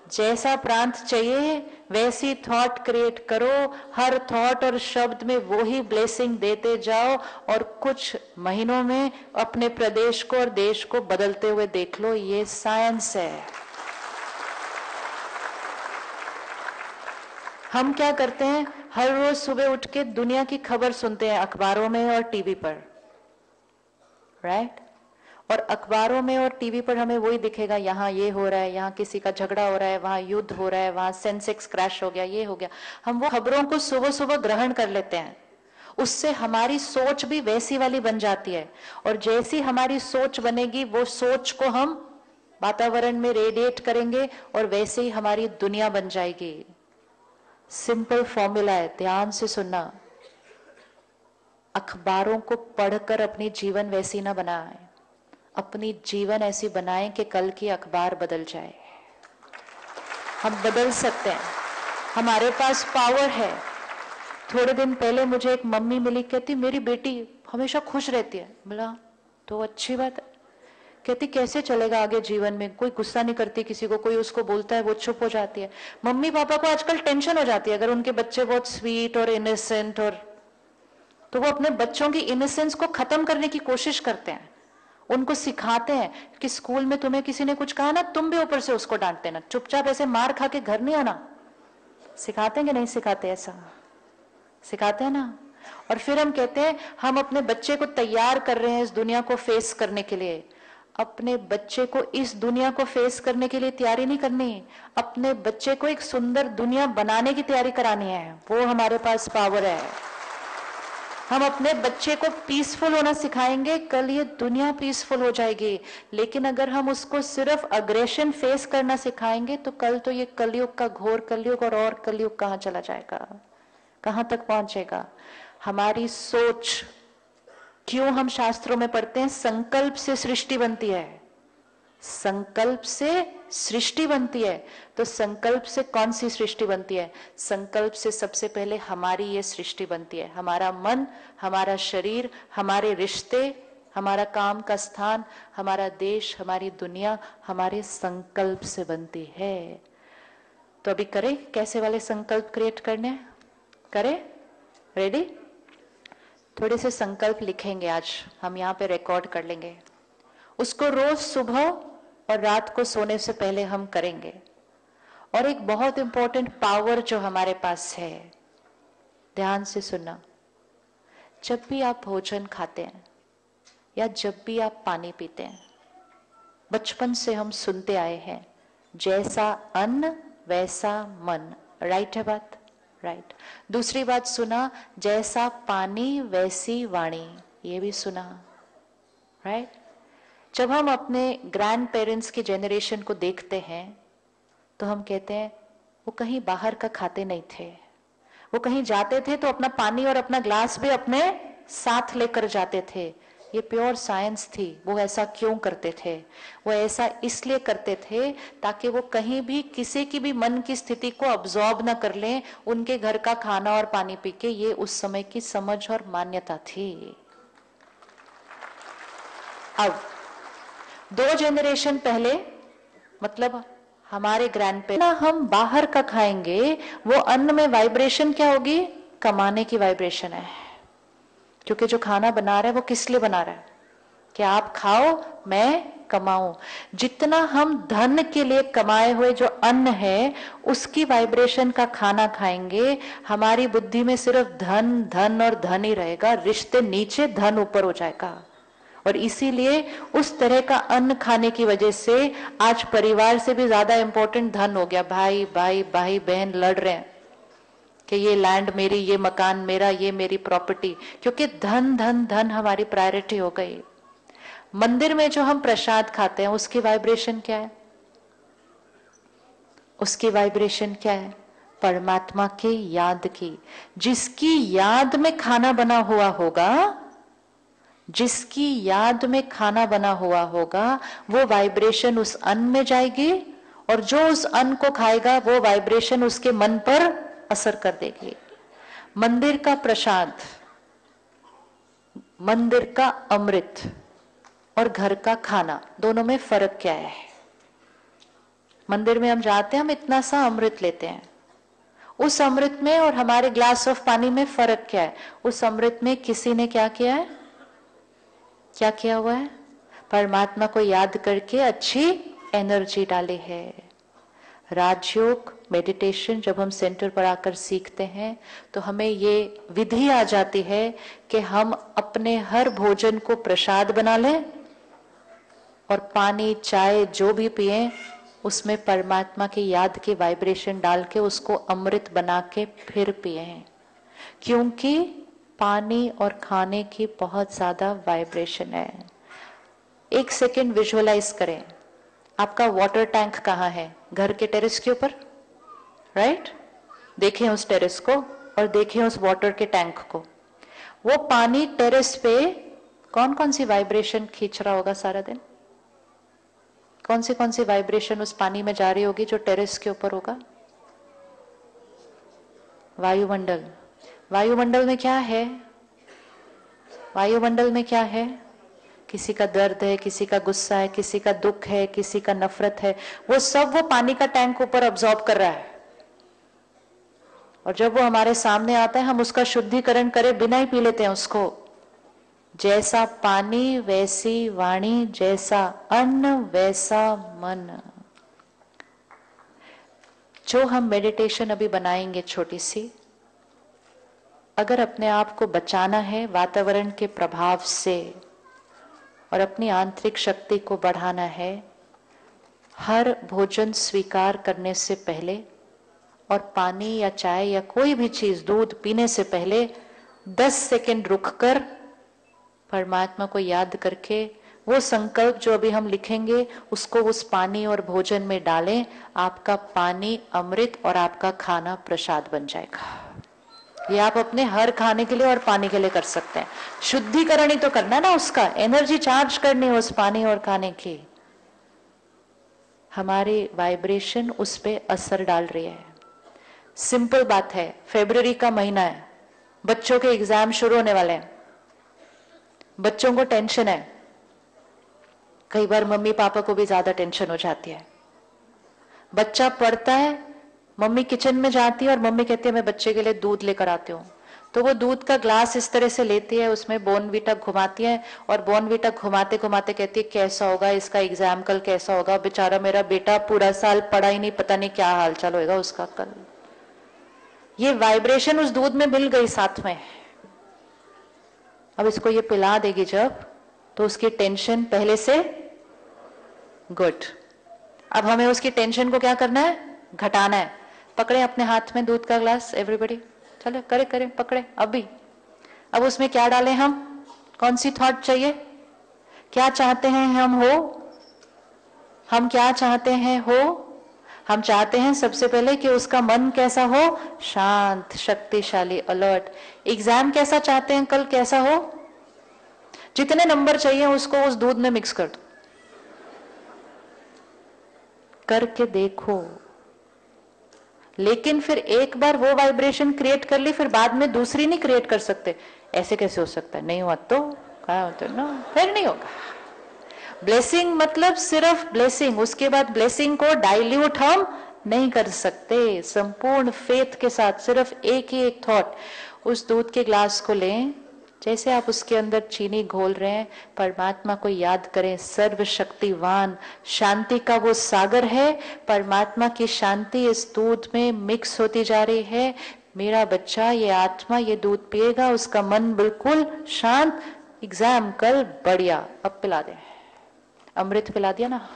जैसा प्रांत चाहिए वैसी थॉट क्रिएट करो, हर थॉट और शब्द में वो ही ब्लेसिंग देते जाओ, और कुछ महीनों में अपने प्रदेश को और देश को बदलते हुए देख लो। ये साइंस है। हम क्या करते हैं, हर रोज सुबह उठ के दुनिया की खबर सुनते हैं अखबारों में और टीवी पर, राइट? और अखबारों में और टीवी पर हमें वही दिखेगा, यहाँ ये हो रहा है, यहाँ किसी का झगड़ा हो रहा है, वहां युद्ध हो रहा है, वहां सेंसेक्स क्रैश हो गया, ये हो गया। हम वो खबरों को सुबह सुबह ग्रहण कर लेते हैं, उससे हमारी सोच भी वैसी वाली बन जाती है, और जैसी हमारी सोच बनेगी वो सोच को हम वातावरण में रेडिएट करेंगे, और वैसे ही हमारी दुनिया बन जाएगी। सिंपल फॉर्मूला है, ध्यान से सुनना। अखबारों को पढ़कर अपनी जीवन वैसी ना बनाए, अपनी जीवन ऐसी बनाएं कि कल की अखबार बदल जाए। हम बदल सकते हैं, हमारे पास पावर है। थोड़े दिन पहले मुझे एक मम्मी मिली, कहती मेरी बेटी हमेशा खुश रहती है। बोला तो अच्छी बात है। कहती कैसे चलेगा आगे जीवन में, कोई गुस्सा नहीं करती किसी को, कोई उसको बोलता है वो चुप हो जाती है। मम्मी पापा को आजकल टेंशन हो जाती है अगर उनके बच्चे बहुत स्वीट और इनोसेंट, और तो वो अपने बच्चों की इनोसेंस को खत्म करने की कोशिश करते हैं। उनको सिखाते हैं कि स्कूल में तुम्हें किसी ने कुछ कहा ना, तुम भी ऊपर से उसको डांटते ना, चुपचाप ऐसे मार खा के घर नहीं आना। सिखाते हैं कि नहीं सिखाते? ऐसा सिखाते हैं ना। और फिर हम कहते हैं हम अपने बच्चे को तैयार कर रहे हैं इस दुनिया को फेस करने के लिए। अपने बच्चे को इस दुनिया को फेस करने के लिए तैयारी नहीं करनी, अपने बच्चे को एक सुंदर दुनिया बनाने की तैयारी करानी है। वो हमारे पास पावर है। हम अपने बच्चे को पीसफुल होना सिखाएंगे, कल ये दुनिया पीसफुल हो जाएगी। लेकिन अगर हम उसको सिर्फ अग्रेशन फेस करना सिखाएंगे तो कल तो ये कलयुग का घोर कलयुग और कलयुग कहां चला जाएगा, कहां तक पहुंचेगा। हमारी सोच, क्यों हम शास्त्रों में पढ़ते हैं संकल्प से सृष्टि बनती है, संकल्प से सृष्टि बनती है। तो संकल्प से कौन सी सृष्टि बनती है? संकल्प से सबसे पहले हमारी ये सृष्टि बनती है। हमारा मन, हमारा शरीर, हमारे रिश्ते, हमारा काम का स्थान, हमारा देश, हमारी दुनिया हमारे संकल्प से बनती है। तो अभी करें कैसे वाले संकल्प क्रिएट करने? करें? रेडी? थोड़े से संकल्प लिखेंगे आज हम, यहाँ पे रिकॉर्ड कर लेंगे। उसको रोज सुबह और रात को सोने से पहले हम करेंगे। और एक बहुत इंपॉर्टेंट पावर जो हमारे पास है, ध्यान से सुनना। जब भी आप भोजन खाते हैं या जब भी आप पानी पीते हैं, बचपन से हम सुनते आए हैं जैसा अन्न वैसा मन। राइट है बात? राइट। दूसरी बात सुना, जैसा पानी वैसी वाणी, ये भी सुना, राइट। जब हम अपने ग्रैंड पेरेंट्स की जेनरेशन को देखते हैं तो हम कहते हैं वो कहीं बाहर का खाते नहीं थे, वो कहीं जाते थे तो अपना पानी और अपना ग्लास भी अपने साथ लेकर जाते थे। ये प्योर साइंस थी। वो ऐसा क्यों करते थे? वो ऐसा इसलिए करते थे ताकि वो कहीं भी किसी की भी मन की स्थिति को अब्सॉर्ब ना कर लें, उनके घर का खाना और पानी पी के। ये उस समय की समझ और मान्यता थी। अब 2 जनरेशन पहले, मतलब हमारे ग्रैंड पेरेंट्स, हम बाहर का खाएंगे वो अन्न में वाइब्रेशन क्या होगी? कमाने की वाइब्रेशन है। क्योंकि जो खाना बना रहा है वो किस लिए बना रहा है? कि आप खाओ मैं कमाऊं। जितना हम धन के लिए कमाए हुए जो अन्न है उसकी वाइब्रेशन का खाना खाएंगे, हमारी बुद्धि में सिर्फ धन धन और धन ही रहेगा, रिश्ते नीचे धन ऊपर हो जाएगा। और इसीलिए उस तरह का अन्न खाने की वजह से आज परिवार से भी ज्यादा इंपॉर्टेंट धन हो गया। भाई भाई भाई बहन लड़ रहे हैं कि ये लैंड मेरी, ये मकान मेरा, ये मेरी प्रॉपर्टी, क्योंकि धन धन धन हमारी प्रायोरिटी हो गई। मंदिर में जो हम प्रसाद खाते हैं उसकी वाइब्रेशन क्या है? उसकी वाइब्रेशन क्या है? परमात्मा की याद की। जिसकी याद में खाना बना हुआ होगा, जिसकी याद में खाना बना हुआ होगा, वो वाइब्रेशन उस अन्न में जाएगी, और जो उस अन्न को खाएगा वो वाइब्रेशन उसके मन पर असर कर देगी। मंदिर का प्रसाद, मंदिर का अमृत और घर का खाना, दोनों में फर्क क्या है? मंदिर में हम जाते हैं, हम इतना सा अमृत लेते हैं। उस अमृत में और हमारे ग्लास ऑफ पानी में फर्क क्या है? उस अमृत में किसी ने क्या किया है? क्या किया हुआ है? परमात्मा को याद करके अच्छी एनर्जी डाली है। राजयोग मेडिटेशन जब हम सेंटर पर आकर सीखते हैं तो हमें ये विधि आ जाती है कि हम अपने हर भोजन को प्रसाद बना लें और पानी चाय जो भी पिए उसमें परमात्मा की याद की वाइब्रेशन डाल के उसको अमृत बना के फिर पिए। क्योंकि पानी और खाने की बहुत ज्यादा वाइब्रेशन है। एक सेकेंड विजुअलाइज करें, आपका वाटर टैंक कहाँ है? घर के टेरेस के ऊपर, राइट? देखें उस टेरेस को और देखें उस वाटर के टैंक को। वो पानी टेरेस पे कौन कौन सी वाइब्रेशन खींच रहा होगा सारा दिन? कौन सी वाइब्रेशन उस पानी में जा रही होगी जो टेरेस के ऊपर होगा? वायुमंडल। वायुमंडल में क्या है? वायुमंडल में क्या है? किसी का दर्द है, किसी का गुस्सा है, किसी का दुख है, किसी का नफरत है, वो सब वो पानी का टैंक ऊपर अब्सॉर्ब कर रहा है। और जब वो हमारे सामने आता है हम उसका शुद्धिकरण करे बिना ही पी लेते हैं उसको। जैसा पानी वैसी वाणी, जैसा अन्न वैसा मन। जो हम मेडिटेशन अभी बनाएंगे छोटी सी, अगर अपने आप को बचाना है वातावरण के प्रभाव से और अपनी आंतरिक शक्ति को बढ़ाना है, हर भोजन स्वीकार करने से पहले और पानी या चाय या कोई भी चीज, दूध पीने से पहले 10 सेकंड रुककर परमात्मा को याद करके वो संकल्प जो अभी हम लिखेंगे उसको उस पानी और भोजन में डालें। आपका पानी अमृत और आपका खाना प्रसाद बन जाएगा। ये आप अपने हर खाने के लिए और पानी के लिए कर सकते हैं। शुद्धिकरण ही तो करना है ना, उसका एनर्जी चार्ज करनी है उस पानी और खाने की। हमारी वाइब्रेशन उस पे असर डाल रही है। सिंपल बात है, फरवरी का महीना है, बच्चों के एग्जाम शुरू होने वाले हैं, बच्चों को टेंशन है। कई बार मम्मी पापा को भी ज्यादा टेंशन हो जाती है। बच्चा पढ़ता है, मम्मी किचन में जाती है और मम्मी कहती है मैं बच्चे के लिए दूध लेकर आती हूँ। तो वो दूध का ग्लास इस तरह से लेती है, उसमें बॉर्नवीटा घुमाती है और बॉर्नवीटा घुमाते घुमाते कहती है कैसा होगा इसका एग्जाम, कल कैसा होगा, बेचारा मेरा बेटा पूरा साल पढ़ा ही नहीं, पता नहीं क्या हाल चाल होगा उसका कल। ये वाइब्रेशन उस दूध में मिल गई साथ में। अब इसको ये पिला देगी जब, तो उसकी टेंशन पहले से गुड। अब हमें उसकी टेंशन को क्या करना है? घटाना है। पकड़े अपने हाथ में दूध का ग्लास, एवरीबॉडी चलो करे करे पकड़े अभी। अब उसमें क्या डालें हम? कौन सी थॉट चाहिए? क्या चाहते हैं हम हो? हम क्या चाहते हैं हो? हम चाहते हैं सबसे पहले कि उसका मन कैसा हो? शांत, शक्तिशाली, अलर्ट। एग्जाम कैसा चाहते हैं कल कैसा हो? जितने नंबर चाहिए उसको उस दूध में मिक्स कर दो। करके देखो। लेकिन फिर एक बार वो वाइब्रेशन क्रिएट कर ली, फिर बाद में दूसरी नहीं क्रिएट कर सकते। ऐसे कैसे हो सकता है? नहीं हुआ तो क्या होता है ना, फिर नहीं होगा। ब्लेसिंग मतलब सिर्फ ब्लेसिंग, उसके बाद ब्लेसिंग को डाइल्यूट हम नहीं कर सकते। संपूर्ण फेथ के साथ सिर्फ एक ही एक थॉट, उस दूध के ग्लास को लें, जैसे आप उसके अंदर चीनी घोल रहे हैं, परमात्मा को याद करें। सर्वशक्तिवान शांति का वो सागर है, परमात्मा की शांति इस दूध में मिक्स होती जा रही है। मेरा बच्चा, ये आत्मा ये दूध पिएगा, उसका मन बिल्कुल शांत, एग्जाम कल बढ़िया। अब पिला दे, अमृत पिला दिया ना।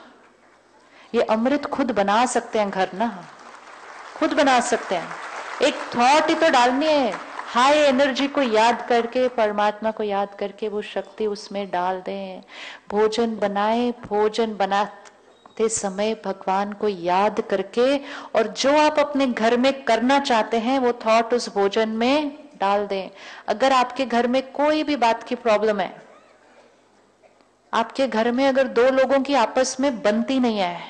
ये अमृत खुद बना सकते हैं घर ना, खुद बना सकते हैं। एक थॉट ही तो डालनी है, हाई एनर्जी को याद करके, परमात्मा को याद करके वो शक्ति उसमें डाल दें। भोजन बनाए, भोजन बनाते समय भगवान को याद करके, और जो आप अपने घर में करना चाहते हैं वो थॉट उस भोजन में डाल दें। अगर आपके घर में कोई भी बात की प्रॉब्लम है, आपके घर में अगर दो लोगों की आपस में बनती नहीं है,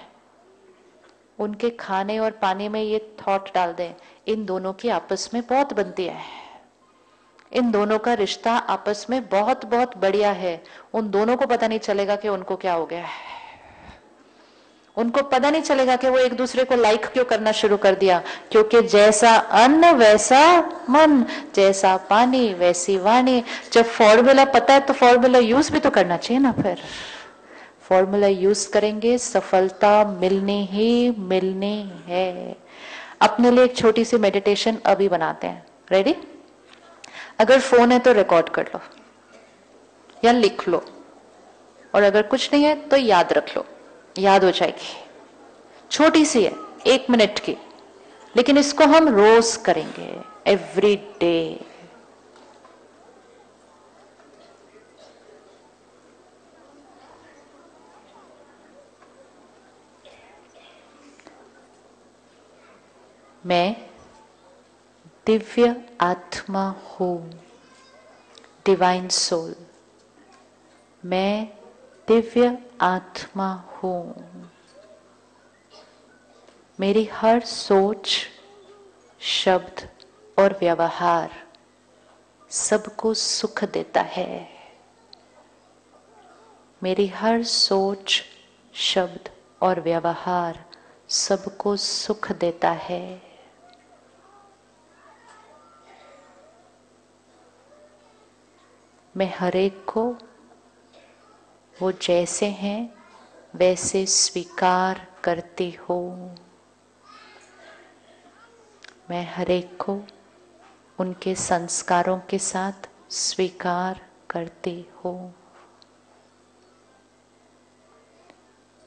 उनके खाने और पानी में ये थॉट डाल दें, इन दोनों की आपस में बहुत बनती है, इन दोनों का रिश्ता आपस में बहुत बहुत बढ़िया है। उन दोनों को पता नहीं चलेगा कि उनको क्या हो गया है। उनको पता नहीं चलेगा कि वो एक दूसरे को लाइक क्यों करना शुरू कर दिया, क्योंकि जैसा अन्न वैसा मन, जैसा पानी वैसी वाणी। जब फॉर्मूला पता है तो फॉर्मूला यूज भी तो करना चाहिए ना। फिर फॉर्मूला यूज करेंगे, सफलता मिलनी ही मिलनी है। अपने लिए एक छोटी सी मेडिटेशन अभी बनाते हैं। रेडी? अगर फोन है तो रिकॉर्ड कर लो या लिख लो, और अगर कुछ नहीं है तो याद रख लो, याद हो जाएगी। छोटी सी है, 1 मिनट की, लेकिन इसको हम रोज करेंगे, एवरी डे। मैं दिव्य आत्मा हूं, डिवाइन सोल। मैं दिव्य आत्मा हूं। मेरी हर सोच, शब्द और व्यवहार सबको सुख देता है। मेरी हर सोच, शब्द और व्यवहार सबको सुख देता है। मैं हर एक को वो जैसे हैं वैसे स्वीकार करती हूँ। मैं हर एक को उनके संस्कारों के साथ स्वीकार करती हूँ।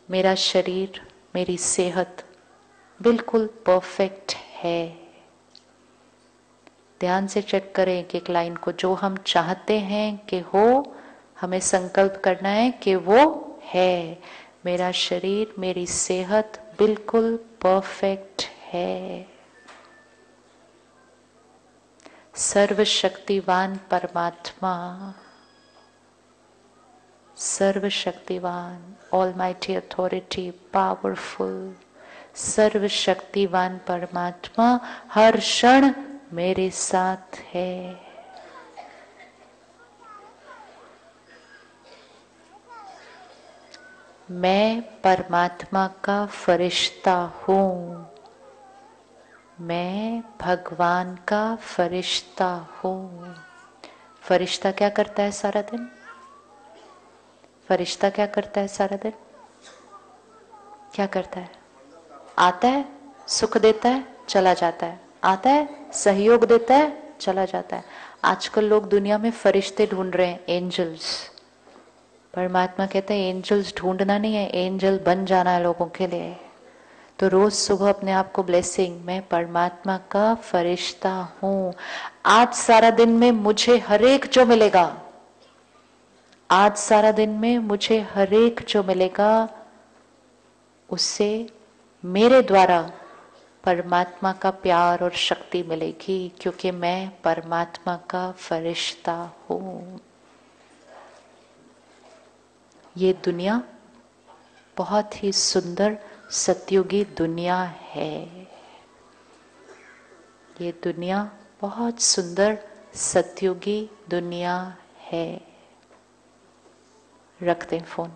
मेरा शरीर, मेरी सेहत बिल्कुल परफेक्ट है। ध्यान से चेक करें एक एक लाइन को। जो हम चाहते हैं कि हो, हमें संकल्प करना है कि वो है। मेरा शरीर, मेरी सेहत बिल्कुल परफेक्ट है। सर्वशक्तिवान परमात्मा, सर्वशक्तिवान, ऑलमाइटी अथॉरिटी, पावरफुल, सर्वशक्तिवान परमात्मा हर क्षण मेरे साथ है। मैं परमात्मा का फरिश्ता हूँ। मैं भगवान का फरिश्ता हूँ। फरिश्ता क्या करता है सारा दिन? फरिश्ता क्या करता है सारा दिन? क्या करता है? आता है, सुख देता है, चला जाता है। आता है, सहयोग देता है, चला जाता है। आजकल लोग दुनिया में फरिश्ते ढूंढ रहे हैं, एंजल्स। परमात्मा कहते हैं एंजल्स ढूंढना नहीं है, एंजल बन जाना है लोगों के लिए। तो रोज सुबह अपने आप को ब्लेसिंग, मैं परमात्मा का फरिश्ता हूं। आज सारा दिन में मुझे हरेक जो मिलेगा, आज सारा दिन में मुझे हरेक जो मिलेगा, उससे मेरे द्वारा परमात्मा का प्यार और शक्ति मिलेगी, क्योंकि मैं परमात्मा का फरिश्ता हूं। ये दुनिया बहुत ही सुंदर सतयुगी दुनिया है। ये दुनिया बहुत सुंदर सतयुगी दुनिया है। रखते हैं फोन।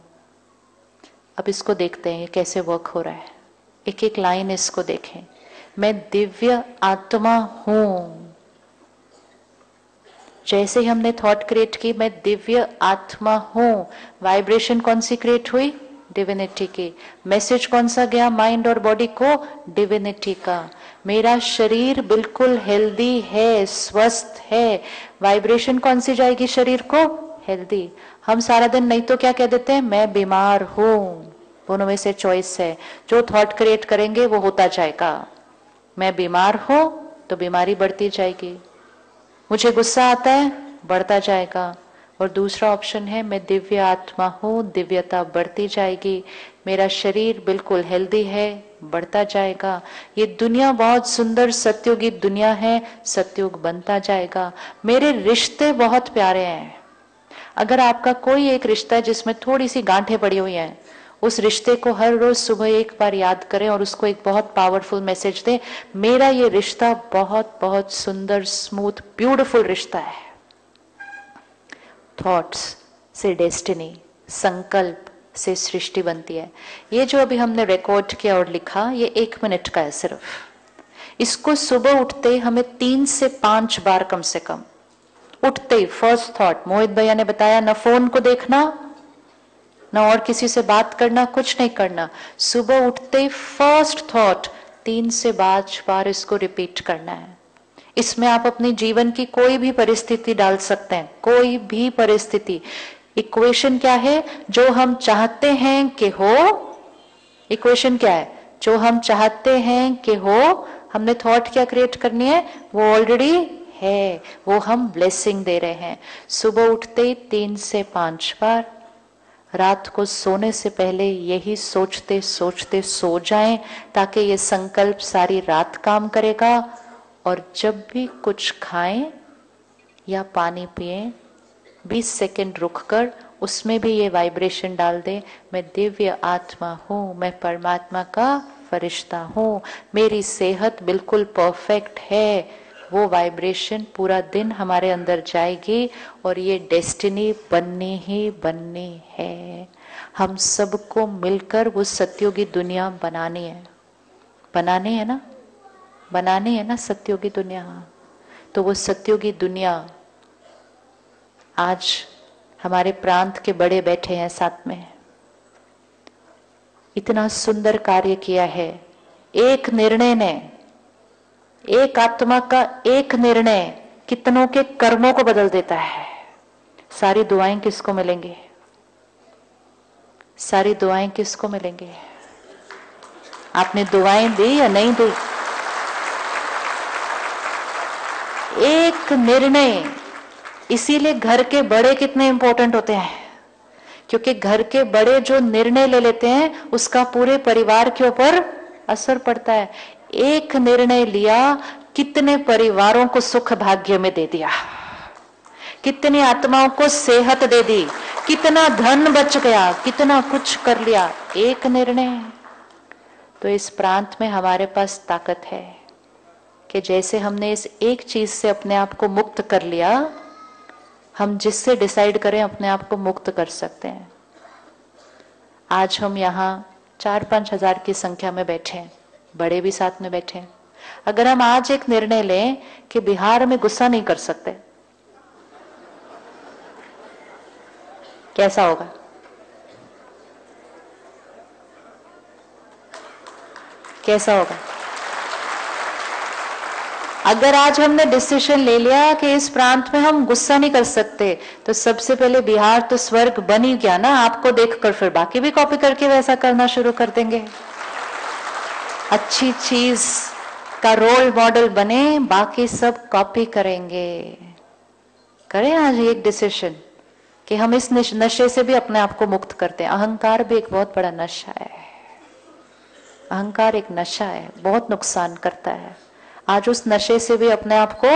अब इसको देखते हैं ये कैसे वर्क हो रहा है। एक एक लाइन इसको देखें। मैं दिव्य आत्मा हूं। जैसे ही हमने थॉट क्रिएट की, मैं दिव्य आत्मा हूं, वाइब्रेशन कौन सी क्रिएट हुई? डिविनिटी की। मैसेज कौन सा गया माइंड और बॉडी को? डिविनिटी का। मेरा शरीर बिल्कुल हेल्दी है, स्वस्थ है। वाइब्रेशन कौन सी जाएगी शरीर को? हेल्दी। हम सारा दिन नहीं तो क्या कह देते हैं? मैं बीमार हूं। दोनों में से चॉइस है। जो थॉट क्रिएट करेंगे वो होता जाएगा। मैं बीमार हूं तो बीमारी बढ़ती जाएगी। मुझे गुस्सा आता है, बढ़ता जाएगा। और दूसरा ऑप्शन है मैं दिव्य आत्मा हूं, दिव्यता बढ़ती जाएगी। मेरा शरीर बिल्कुल हेल्दी है, बढ़ता जाएगा। ये दुनिया बहुत सुंदर सतयुगी दुनिया है, सतयुग बनता जाएगा। मेरे रिश्ते बहुत प्यारे हैं। अगर आपका कोई एक रिश्ता है जिसमें थोड़ी सी गांठें पड़ी हुई हैं, उस रिश्ते को हर रोज सुबह एक बार याद करें और उसको एक बहुत पावरफुल मैसेज दें, मेरा ये रिश्ता बहुत बहुत सुंदर, स्मूथ, ब्यूटीफुल रिश्ता है। थॉट्स से डेस्टिनी, संकल्प से सृष्टि बनती है। ये जो अभी हमने रिकॉर्ड किया और लिखा, ये 1 मिनट का है सिर्फ। इसको सुबह उठते हमें 3 से 5 बार कम से कम, उठते ही फर्स्ट थॉट, मोहित भैया ने बताया, ना फोन को देखना, ना और किसी से बात करना, कुछ नहीं करना। सुबह उठते ही फर्स्ट थॉट 3 से 5 बार इसको रिपीट करना है। इसमें आप अपनी जीवन की कोई भी परिस्थिति डाल सकते हैं, कोई भी परिस्थिति। इक्वेशन क्या है? जो हम चाहते हैं कि हो, इक्वेशन क्या है? जो हम चाहते हैं कि हो, हमने थॉट क्या क्रिएट करनी है? वो ऑलरेडी है, वो हम ब्लेसिंग दे रहे हैं। सुबह उठते ही 3 से 5 बार, रात को सोने से पहले यही सोचते सोचते सो जाएं, ताकि ये संकल्प सारी रात काम करेगा। और जब भी कुछ खाएं या पानी पिएं, 20 सेकंड रुककर उसमें भी ये वाइब्रेशन डाल दे, मैं दिव्य आत्मा हूं, मैं परमात्मा का फरिश्ता हूं, मेरी सेहत बिल्कुल परफेक्ट है। वो वाइब्रेशन पूरा दिन हमारे अंदर जाएगी और ये डेस्टिनी बननी ही बननी है। हम सबको मिलकर वो सत्योगी दुनिया बनानी है। बनानी है ना? बनानी है ना सत्योगी दुनिया? तो वो सत्योगी दुनिया आज हमारे प्रांत के बड़े बैठे हैं साथ में, इतना सुंदर कार्य किया है। एक निर्णय ने, एक आत्मा का एक निर्णय कितनों के कर्मों को बदल देता है। सारी दुआएं किसको मिलेंगी? सारी दुआएं किसको मिलेंगी? आपने दुआएं दी या नहीं दी? एक निर्णय। इसीलिए घर के बड़े कितने इंपॉर्टेंट होते हैं, क्योंकि घर के बड़े जो निर्णय ले लेते हैं उसका पूरे परिवार के ऊपर असर पड़ता है। एक निर्णय लिया, कितने परिवारों को सुख भाग्य में दे दिया, कितनी आत्माओं को सेहत दे दी, कितना धन बच गया, कितना कुछ कर लिया, एक निर्णय। तो इस प्रांत में हमारे पास ताकत है कि जैसे हमने इस एक चीज से अपने आप को मुक्त कर लिया, हम जिससे डिसाइड करें अपने आप को मुक्त कर सकते हैं। आज हम यहाँ 4-5 हजार की संख्या में बैठे हैं, बड़े भी साथ में बैठे हैं। अगर हम आज एक निर्णय लें कि बिहार में गुस्सा नहीं कर सकते, कैसा होगा? कैसा होगा? अगर आज हमने डिसीजन ले लिया कि इस प्रांत में हम गुस्सा नहीं कर सकते, तो सबसे पहले बिहार तो स्वर्ग बन ही गया ना। आपको देखकर फिर बाकी भी कॉपी करके वैसा करना शुरू कर देंगे। अच्छी चीज का रोल मॉडल बने, बाकी सब कॉपी करेंगे। करें आज एक डिसीजन कि हम इस नशे से भी अपने आप को मुक्त करते हैं। अहंकार भी एक बहुत बड़ा नशा है। अहंकार एक नशा है, बहुत नुकसान करता है। आज उस नशे से भी अपने आप को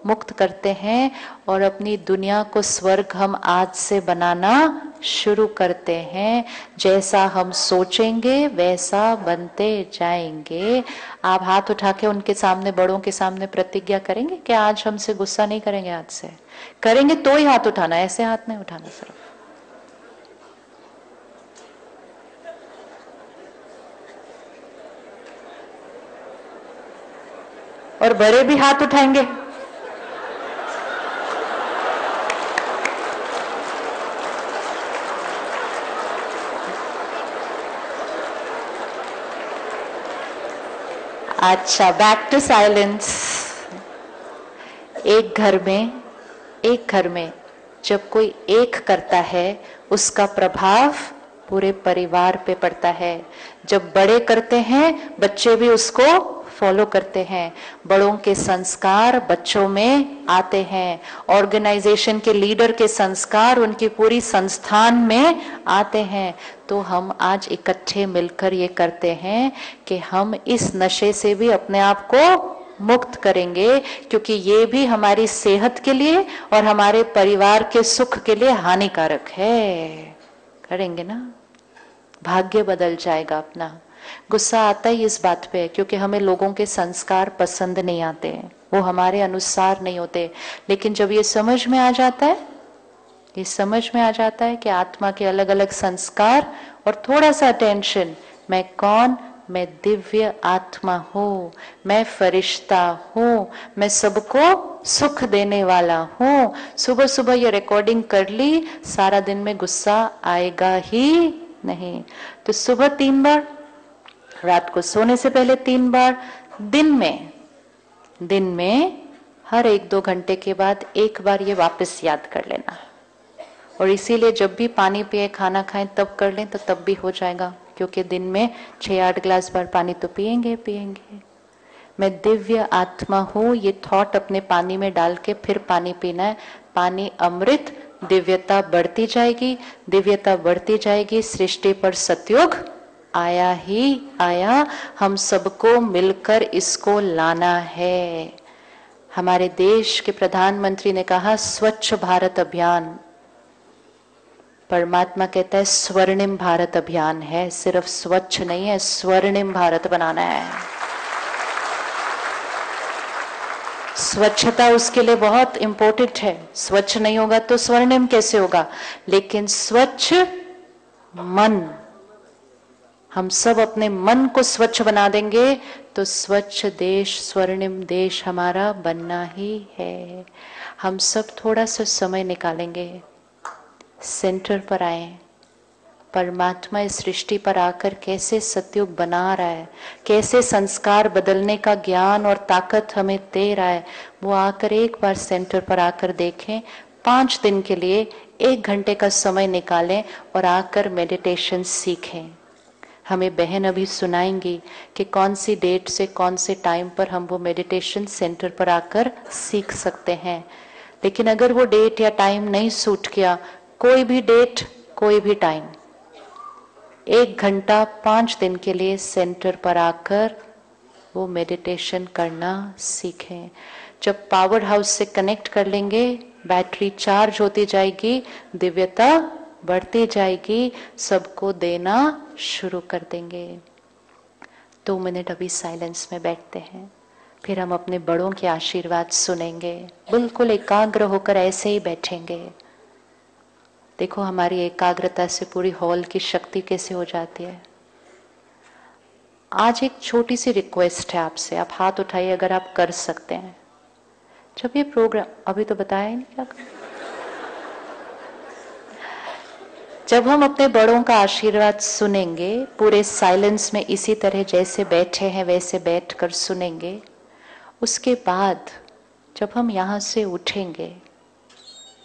मुक्त करते हैं और अपनी दुनिया को स्वर्ग हम आज से बनाना शुरू करते हैं। जैसा हम सोचेंगे वैसा बनते जाएंगे। आप हाथ उठा के उनके सामने, बड़ों के सामने प्रतिज्ञा करेंगे कि आज हमसे गुस्सा नहीं करेंगे। आज से करेंगे तो ही हाथ उठाना, ऐसे हाथ नहीं उठाना सिर्फ। और बड़े भी हाथ उठाएंगे। अच्छा, बैक टू साइलेंस। एक घर में जब कोई एक करता है, उसका प्रभाव पूरे परिवार पे पड़ता है। जब बड़े करते हैं, बच्चे भी उसको फॉलो करते हैं। बड़ों के संस्कार बच्चों में आते हैं। ऑर्गेनाइजेशन के लीडर के संस्कार उनकी पूरी संस्थान में आते हैं। तो हम आज इकट्ठे मिलकर ये करते हैं कि हम इस नशे से भी अपने आप को मुक्त करेंगे, क्योंकि ये भी हमारी सेहत के लिए और हमारे परिवार के सुख के लिए हानिकारक है। करेंगे ना? भाग्य बदल जाएगा अपना। गुस्सा आता ही इस बात पे है क्योंकि हमें लोगों के संस्कार पसंद नहीं आते हैं, वो हमारे अनुसार नहीं होते। लेकिन जब ये समझ में आ जाता है ये समझ में आ जाता है कि आत्मा के अलग अलग संस्कार और थोड़ा सा अटेंशन, मैं कौन, मैं दिव्य आत्मा हूँ, मैं फरिश्ता हूँ, मैं सबको सुख देने वाला हूँ। सुबह सुबह ये रिकॉर्डिंग कर ली, सारा दिन में गुस्सा आएगा ही नहीं। तो सुबह 3 बार, रात को सोने से पहले 3 बार, दिन में हर 1-2 घंटे के बाद एक बार ये वापस याद कर लेना। और इसीलिए जब भी पानी पिए, खाना खाएं तब कर लें तो तब भी हो जाएगा, क्योंकि दिन में 6-8 ग्लास बार पानी तो पिएंगे। मैं दिव्य आत्मा हूँ, ये थॉट अपने पानी में डाल के फिर पानी पीना है। पानी अमृत, दिव्यता बढ़ती जाएगी, दिव्यता बढ़ती जाएगी, सृष्टि पर सतयुग आया ही आया। हम सबको मिलकर इसको लाना है। हमारे देश के प्रधानमंत्री ने कहा स्वच्छ भारत अभियान, परमात्मा कहता है स्वर्णिम भारत अभियान है। सिर्फ स्वच्छ नहीं है, स्वर्णिम भारत बनाना है। स्वच्छता उसके लिए बहुत इंपॉर्टेंट है। स्वच्छ नहीं होगा तो स्वर्णिम कैसे होगा? लेकिन स्वच्छ मन, हम सब अपने मन को स्वच्छ बना देंगे तो स्वच्छ देश, स्वर्णिम देश हमारा बनना ही है। हम सब थोड़ा सा समय निकालेंगे, सेंटर पर आए। परमात्मा इस सृष्टि पर आकर कैसे सतयुग बना रहा है, कैसे संस्कार बदलने का ज्ञान और ताकत हमें दे रहा है, वो आकर एक बार सेंटर पर आकर देखें। 5 दिन के लिए 1 घंटे का समय निकालें और आकर मेडिटेशन सीखें। हमें बहन अभी सुनाएंगी कि कौन सी डेट से कौन से टाइम पर हम वो मेडिटेशन सेंटर पर आकर सीख सकते हैं। लेकिन अगर वो डेट या टाइम नहीं सूट किया, कोई भी डेट, कोई भी टाइम, 1 घंटा 5 दिन के लिए सेंटर पर आकर वो मेडिटेशन करना सीखें। जब पावर हाउस से कनेक्ट कर लेंगे, बैटरी चार्ज होती जाएगी, दिव्यता बढ़ती जाएगी, सबको देना शुरू कर देंगे। 2 मिनट अभी साइलेंस में बैठते हैं, फिर हम अपने बड़ों के आशीर्वाद सुनेंगे। बिल्कुल एकाग्र होकर ऐसे ही बैठेंगे। देखो हमारी एकाग्रता से पूरी हॉल की शक्ति कैसे हो जाती है। आज एक छोटी सी रिक्वेस्ट है आपसे, आप हाथ उठाइए अगर आप कर सकते हैं। जब ये प्रोग्राम, अभी तो बताया ही नहीं क्या, जब हम अपने बड़ों का आशीर्वाद सुनेंगे पूरे साइलेंस में, इसी तरह जैसे बैठे हैं वैसे बैठकर सुनेंगे, उसके बाद जब हम यहाँ से उठेंगे,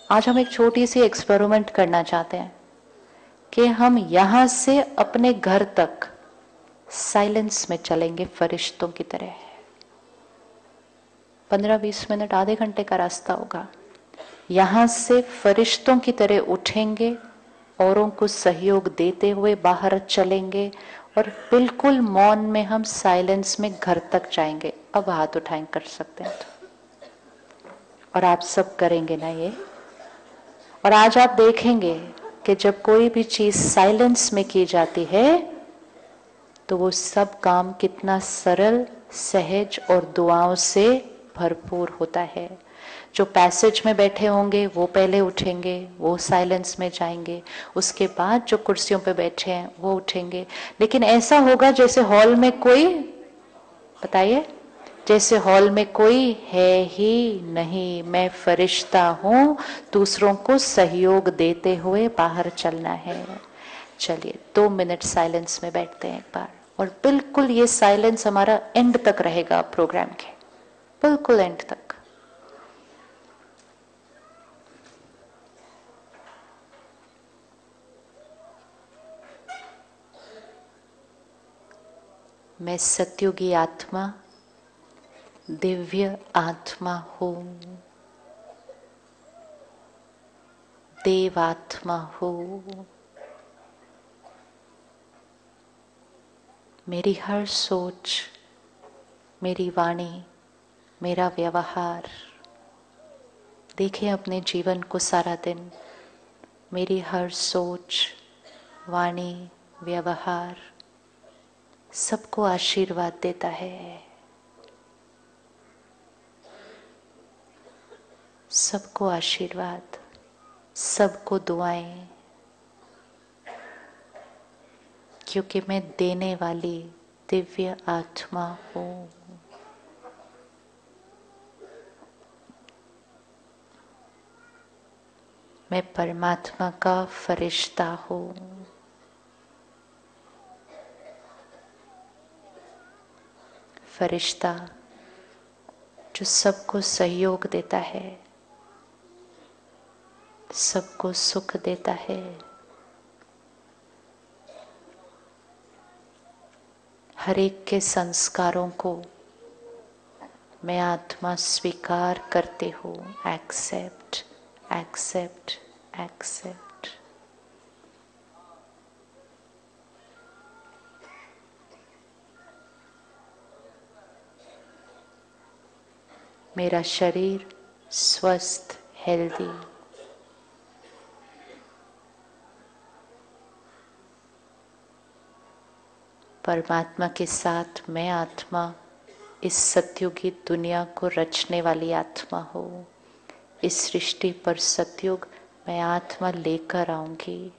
आज हम एक छोटी सी एक्सपेरिमेंट करना चाहते हैं कि हम यहां से अपने घर तक साइलेंस में चलेंगे फरिश्तों की तरह। 15-20 मिनट, आधे घंटे का रास्ता होगा। यहां से फरिश्तों की तरह उठेंगे, औरों को सहयोग देते हुए बाहर चलेंगे और बिल्कुल मौन में हम साइलेंस में घर तक जाएंगे। अब हाथ उठाएं, कर सकते हैं तो। और आप सब करेंगे ना ये। और आज आप देखेंगे कि जब कोई भी चीज साइलेंस में की जाती है तो वो सब काम कितना सरल, सहज और दुआओं से भरपूर होता है। जो पैसेज में बैठे होंगे वो पहले उठेंगे, वो साइलेंस में जाएंगे, उसके बाद जो कुर्सियों पे बैठे हैं वो उठेंगे। लेकिन ऐसा होगा जैसे हॉल में कोई, बताइए, जैसे हॉल में कोई है ही नहीं। मैं फरिश्ता हूं, दूसरों को सहयोग देते हुए बाहर चलना है। चलिए 2 मिनट साइलेंस में बैठते हैं एक बार, और बिल्कुल ये साइलेंस हमारा एंड तक रहेगा प्रोग्राम के, बिल्कुल एंड तक। मैं सतयुगी आत्मा, दिव्य आत्मा हूं, देवात्मा हूं। मेरी हर सोच, मेरी वाणी, मेरा व्यवहार, देखिए अपने जीवन को सारा दिन, मेरी हर सोच, वाणी, व्यवहार सबको आशीर्वाद देता है, सबको आशीर्वाद। सबको दुआएं, क्योंकि मैं देने वाली दिव्य आत्मा हूँ। मैं परमात्मा का फरिश्ता हूँ। फरिश्ता जो सबको सहयोग देता है, सबको सुख देता है। हर एक के संस्कारों को मैं आत्मा स्वीकार करते हूँ। Accept, accept, accept. मेरा शरीर स्वस्थ, हेल्दी। परमात्मा के साथ मैं आत्मा इस सतयुगी दुनिया को रचने वाली आत्मा हूँ। इस सृष्टि पर सतयुग मैं आत्मा लेकर आऊंगी।